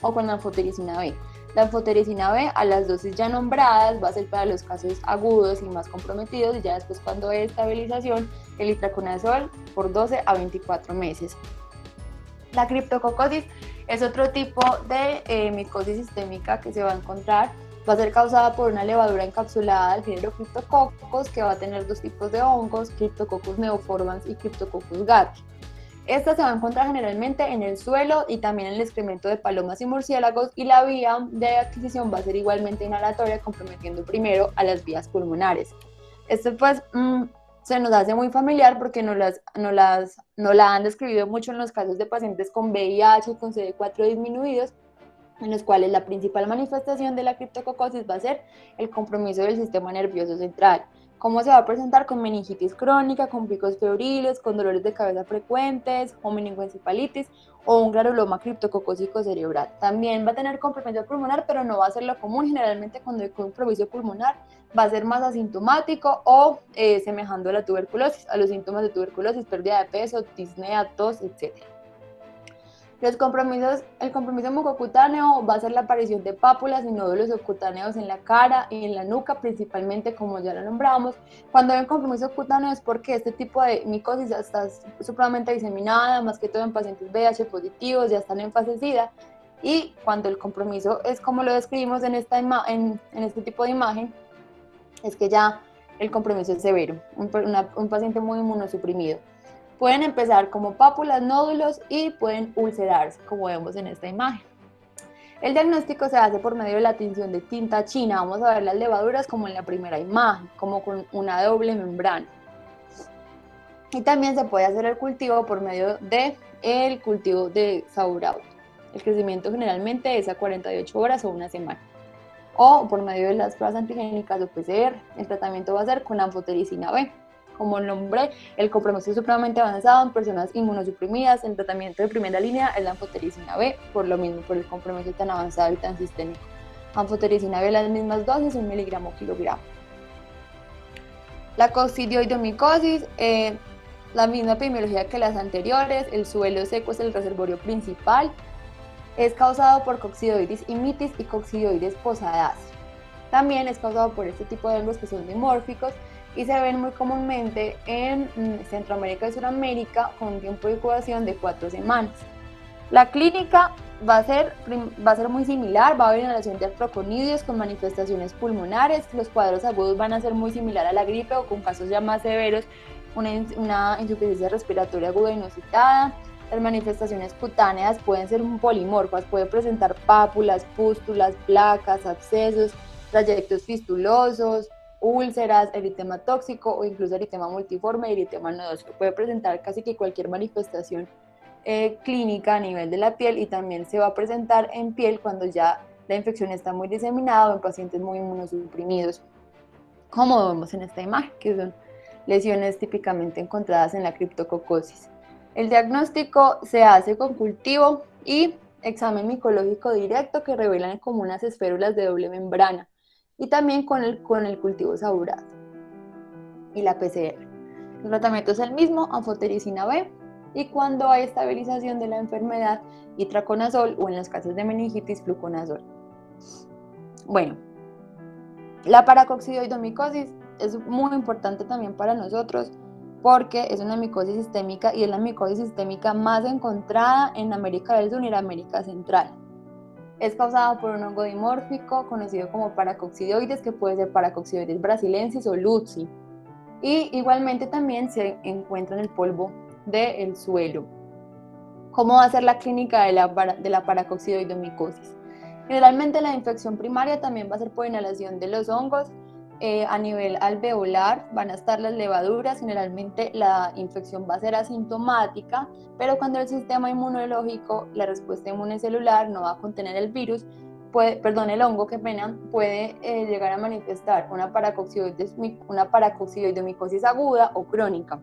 o con anfotericina B. La anfotericina B, a las dosis ya nombradas, va a ser para los casos agudos y más comprometidos, y ya después, cuando hay estabilización, el itraconazol por 12 a 24 meses. La criptococosis es otro tipo de micosis sistémica que se va a encontrar Va a ser causada por una levadura encapsulada del género Cryptococcus, que va a tener dos tipos de hongos, Cryptococcus neoformans y Cryptococcus gatyi. Esta se va a encontrar generalmente en el suelo y también en el excremento de palomas y murciélagos, y la vía de adquisición va a ser igualmente inhalatoria, comprometiendo primero a las vías pulmonares. Esto pues se nos hace muy familiar porque nos la han describido mucho en los casos de pacientes con VIH y con CD4 disminuidos, en los cuales la principal manifestación de la criptococosis va a ser el compromiso del sistema nervioso central. ¿Cómo se va a presentar? Con meningitis crónica, con picos febriles, con dolores de cabeza frecuentes, o meningoencefalitis, o un granuloma criptococósico cerebral. También va a tener compromiso pulmonar, pero no va a ser lo común. Generalmente cuando hay compromiso pulmonar va a ser más asintomático o semejando a la tuberculosis, a los síntomas de tuberculosis, pérdida de peso, disnea, tos, etc. El compromiso mucocutáneo va a ser la aparición de pápulas y nódulos subcutáneos en la cara y en la nuca, principalmente, como ya lo nombramos. Cuando hay un compromiso cutáneo es porque este tipo de micosis ya está supremamente diseminada, más que todo en pacientes VIH positivos, ya están en fase SIDA, y cuando el compromiso es como lo describimos en este tipo de imagen, es que ya el compromiso es severo, un paciente muy inmunosuprimido. Pueden empezar como pápulas, nódulos y pueden ulcerarse, como vemos en esta imagen. El diagnóstico se hace por medio de la tinción de tinta china. Vamos a ver las levaduras como en la primera imagen, como con una doble membrana. Y también se puede hacer el cultivo por medio del cultivo de sauerkraut. El crecimiento generalmente es a 48 horas o una semana. O por medio de las pruebas antigénicas o PCR. El tratamiento va a ser con anfotericina B. Como el nombre, el compromiso es supremamente avanzado en personas inmunosuprimidas. El tratamiento de primera línea es la anfotericina B, por lo mismo, por el compromiso tan avanzado y tan sistémico. Anfotericina B, las mismas dosis, 1 miligramo kilogramo. La coccidioidomicosis, la misma epidemiología que las anteriores. El suelo seco es el reservorio principal. Es causado por Coccidioides immitis y Coccidioides posadaceae. También es causado por este tipo de hongos que son dimórficos y se ven muy comúnmente en Centroamérica y Sudamérica, con un tiempo de incubación de 4 semanas. La clínica va a ser muy similar, va a haber inhalación de artroconidios con manifestaciones pulmonares. Los cuadros agudos van a ser muy similar a la gripe, o con casos ya más severos, una insuficiencia respiratoria aguda inusitada. Las manifestaciones cutáneas pueden ser polimorfas, pueden presentar pápulas, pústulas, placas, abscesos, trayectos fistulosos, úlceras, eritema tóxico o incluso eritema multiforme y eritema nodoso. Puede presentar casi que cualquier manifestación clínica a nivel de la piel, y también se va a presentar en piel cuando ya la infección está muy diseminada o en pacientes muy inmunosuprimidos, como vemos en esta imagen, que son lesiones típicamente encontradas en la criptococosis. El diagnóstico se hace con cultivo y examen micológico directo, que revelan como unas esférulas de doble membrana, y también con el cultivo saurato y la PCR. El tratamiento es el mismo, anfotericina B, y cuando hay estabilización de la enfermedad, itraconazol, o en los casos de meningitis, fluconazol. Bueno, la paracoccidioidomicosis es muy importante también para nosotros porque es una micosis sistémica y es la micosis sistémica más encontrada en América del Sur y en América Central. Es causada por un hongo dimórfico conocido como paracoccidioides, que puede ser Paracoccidioides brasilensis o Lutzi. Y igualmente también se encuentra en el polvo del suelo. ¿Cómo va a ser la clínica de la paracoccidioidomicosis? Generalmente la infección primaria también va a ser por inhalación de los hongos. A nivel alveolar van a estar las levaduras. Generalmente la infección va a ser asintomática, pero cuando el sistema inmunológico, la respuesta inmune celular, no va a contener el virus, el hongo, puede llegar a manifestar una paracoccidioidomicosis aguda o crónica.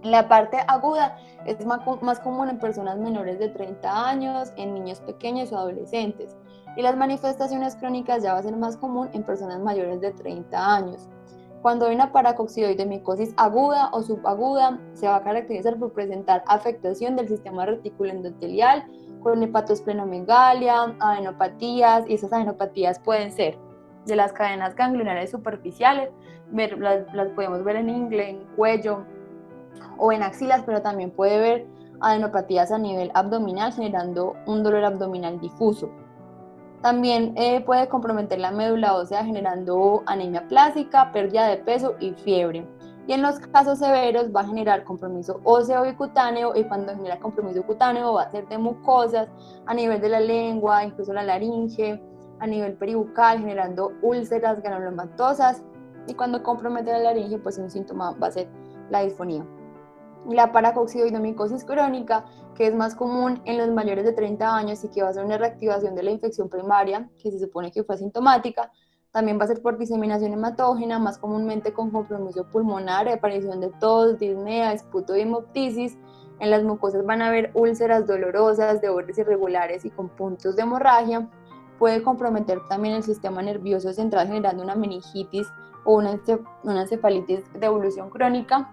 La parte aguda es más común en personas menores de 30 años, en niños pequeños o adolescentes. Y las manifestaciones crónicas ya va a ser más común en personas mayores de 30 años. Cuando hay una paracoccidioidomicosis aguda o subaguda, se va a caracterizar por presentar afectación del sistema reticulo endotelial, con hepatosplenomegalia, adenopatías, y esas adenopatías pueden ser de las cadenas ganglionares superficiales, las podemos ver en ingle, en cuello o en axilas, pero también puede haber adenopatías a nivel abdominal, generando un dolor abdominal difuso. También puede comprometer la médula ósea generando anemia plástica, pérdida de peso y fiebre. Y en los casos severos va a generar compromiso óseo y cutáneo, y cuando genera compromiso cutáneo va a ser de mucosas a nivel de la lengua, incluso la laringe, a nivel peribucal, generando úlceras granulomatosas, y cuando compromete la laringe, pues un síntoma va a ser la disfonía. La paracoccidomicosis crónica, que es más común en los mayores de 30 años y que va a ser una reactivación de la infección primaria, que se supone que fue asintomática, también va a ser por diseminación hematógena, más comúnmente con compromiso pulmonar, aparición de tos, disnea, esputo y hemoptisis. En las mucosas van a haber úlceras dolorosas, de bordes irregulares y con puntos de hemorragia. Puede comprometer también el sistema nervioso central, generando una meningitis o una encefalitis de evolución crónica,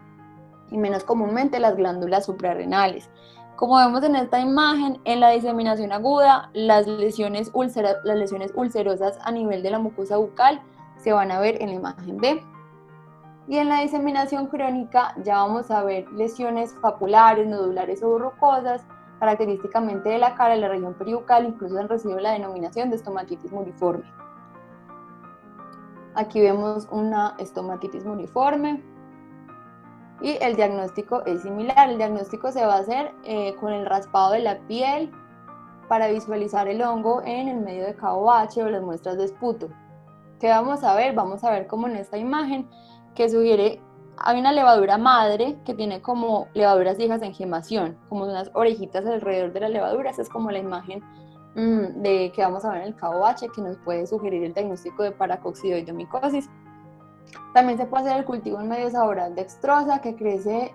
y menos comúnmente las glándulas suprarrenales. Como vemos en esta imagen, en la diseminación aguda, las lesiones ulcerosas a nivel de la mucosa bucal se van a ver en la imagen B. Y en la diseminación crónica ya vamos a ver lesiones papulares, nodulares o rocosas, característicamente de la cara y la región peribucal, incluso han recibido la denominación de estomatitis muriforme. Aquí vemos una estomatitis muriforme. Y el diagnóstico es similar. El diagnóstico se va a hacer con el raspado de la piel para visualizar el hongo en el medio de KOH o las muestras de esputo. ¿Qué vamos a ver? Vamos a ver como en esta imagen que sugiere, hay una levadura madre que tiene como levaduras hijas en gemación, como unas orejitas alrededor de la levadura. Esa es como la imagen de que vamos a ver en el KOH, que nos puede sugerir el diagnóstico de paracoccidomicosis. También se puede hacer el cultivo en medio saboral dextrosa, que crece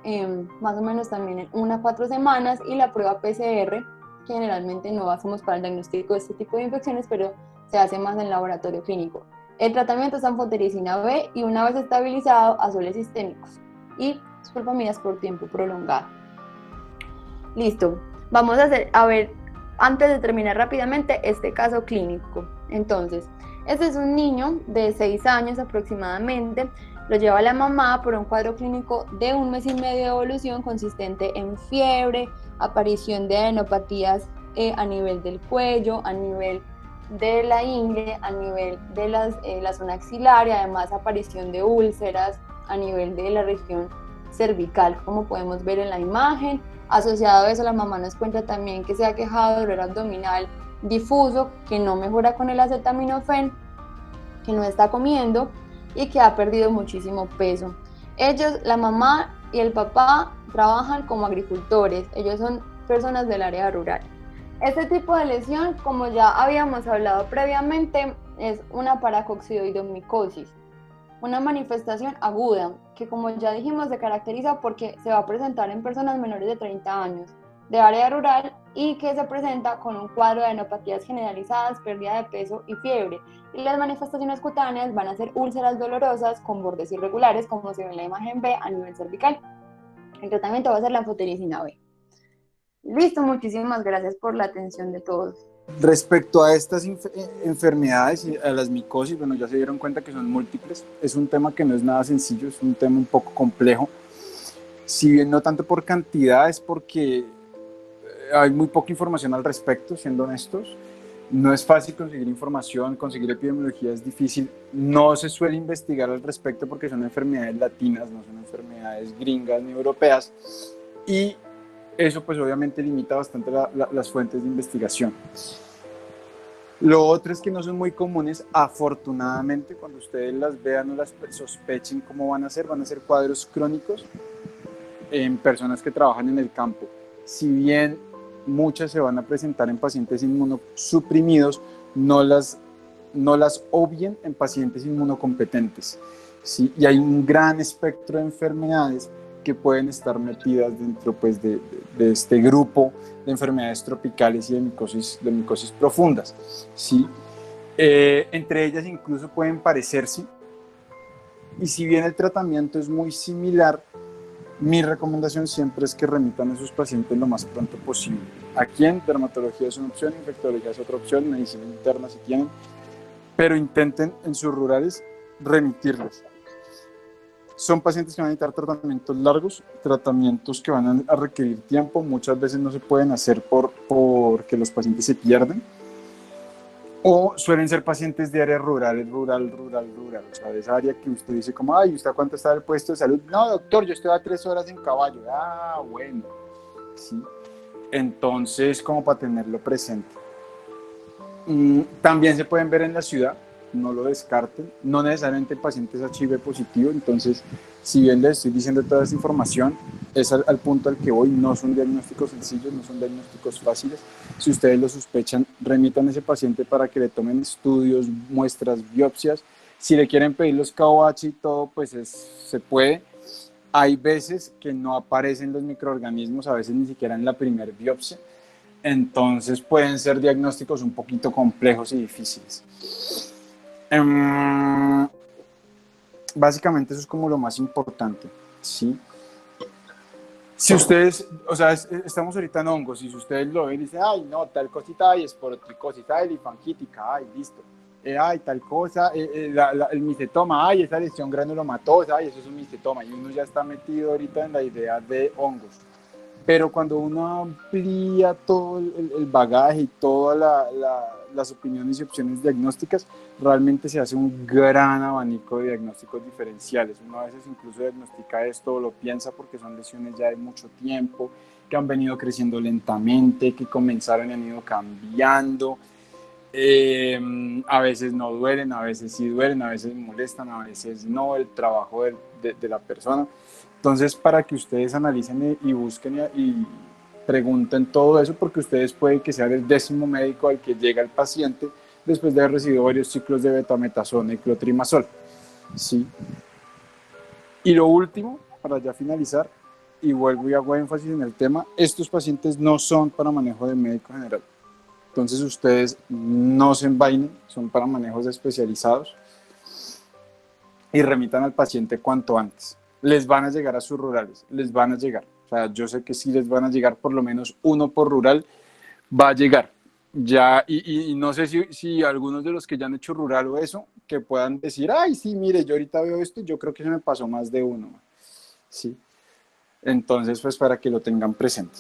más o menos también en 1 a 4 semanas, y la prueba PCR, que generalmente no hacemos para el diagnóstico de este tipo de infecciones, pero se hace más en el laboratorio clínico. El tratamiento es anfotericina B y, una vez estabilizado, azoles sistémicos y sulfamidas por tiempo prolongado. Listo, vamos a ver, antes de terminar rápidamente, este caso clínico. Entonces, este es un niño de 6 años aproximadamente, lo lleva la mamá por un cuadro clínico de 1 mes y medio de evolución consistente en fiebre, aparición de adenopatías a nivel del cuello, a nivel de la ingle, a nivel de la zona axilar, y además aparición de úlceras a nivel de la región cervical, como podemos ver en la imagen. Asociado a eso, la mamá nos cuenta también que se ha quejado de dolor abdominal difuso, que no mejora con el acetaminofén, que no está comiendo y que ha perdido muchísimo peso. Ellos, la mamá y el papá, trabajan como agricultores, ellos son personas del área rural. Este tipo de lesión, como ya habíamos hablado previamente, es una paracoccidomicosis, una manifestación aguda que, como ya dijimos, se caracteriza porque se va a presentar en personas menores de 30 años de área rural y que se presenta con un cuadro de adenopatías generalizadas, pérdida de peso y fiebre. Y las manifestaciones cutáneas van a ser úlceras dolorosas con bordes irregulares, como se ve en la imagen B, a nivel cervical. El tratamiento va a ser la anfotericina B. Listo, muchísimas gracias por la atención de todos. Respecto a estas enfermedades y a las micosis, bueno, ya se dieron cuenta que son múltiples. Es un tema que no es nada sencillo, es un tema un poco complejo. Si bien no tanto por cantidad, es porque hay muy poca información al respecto, siendo honestos. No es fácil conseguir información, conseguir epidemiología es difícil. No se suele investigar al respecto porque son enfermedades latinas, no son enfermedades gringas ni europeas. Y eso pues obviamente limita bastante las fuentes de investigación. Lo otro es que no son muy comunes, afortunadamente. Cuando ustedes las vean o las sospechen cómo van a ser cuadros crónicos en personas que trabajan en el campo. Si bien muchas se van a presentar en pacientes inmunosuprimidos, no las obvien en pacientes inmunocompetentes, ¿sí? Y hay un gran espectro de enfermedades que pueden estar metidas dentro pues, de este grupo de enfermedades tropicales y de micosis profundas, ¿sí? Entre ellas incluso pueden parecerse, y si bien el tratamiento es muy similar, mi recomendación siempre es que remitan a sus pacientes lo más pronto posible. Aquí en dermatología es una opción, infectología es otra opción, medicina interna si tienen, pero intenten en sus rurales remitirlos. Son pacientes que van a necesitar tratamientos largos, tratamientos que van a requerir tiempo, muchas veces no se pueden hacer porque los pacientes se pierden. O suelen ser pacientes de áreas rurales, rural. O sea, de esa área que usted dice como, ay, ¿usted a cuánto está el puesto de salud? No, doctor, yo estoy a 3 horas en caballo. Ah, bueno. Sí. Entonces, como para tenerlo presente. También se pueden ver en la ciudad, no lo descarten, no necesariamente el paciente es HIV positivo, entonces si bien les estoy diciendo toda esta información, es al punto al que voy, no son diagnósticos sencillos, no son diagnósticos fáciles. Si ustedes lo sospechan, remitan a ese paciente para que le tomen estudios, muestras, biopsias. Si le quieren pedir los KOH y todo, pues se puede. Hay veces que no aparecen los microorganismos, a veces ni siquiera en la primera biopsia. Entonces pueden ser diagnósticos un poquito complejos y difíciles. Básicamente eso es como lo más importante, ¿sí? Si ustedes, o sea, estamos ahorita en hongos, y si ustedes lo ven y dicen, ay, no, tal cosita, ay, esporotricosis, ay, linfanquítica, ay, listo. Ay, tal cosa, el micetoma, ay, esa lesión granulomatosa, ay, eso es un micetoma, y uno ya está metido ahorita en la idea de hongos. Pero cuando uno amplía todo el bagaje y todas las opiniones y opciones diagnósticas, realmente se hace un gran abanico de diagnósticos diferenciales. Uno a veces incluso diagnostica esto o lo piensa porque son lesiones ya de mucho tiempo, que han venido creciendo lentamente, que comenzaron y han ido cambiando. A veces no duelen, a veces sí duelen, a veces molestan, a veces no, el trabajo de la persona. Entonces, para que ustedes analicen y busquen y pregunten todo eso, porque ustedes pueden que sea el 10º médico al que llega el paciente después de haber recibido varios ciclos de betametasona y clotrimazol. ¿Sí? Y lo último, para ya finalizar, y vuelvo y hago énfasis en el tema, estos pacientes no son para manejo de médico general. Entonces ustedes no se envainen, son para manejos especializados y remitan al paciente cuanto antes. Les van a llegar a sus rurales, les van a llegar. O sea, yo sé que sí les van a llegar, por lo menos uno por rural va a llegar. Ya, y no sé si algunos de los que ya han hecho rural o eso, que puedan decir, ay, sí, mire, yo ahorita veo esto, yo creo que se me pasó más de uno. Sí. Entonces, pues para que lo tengan presente.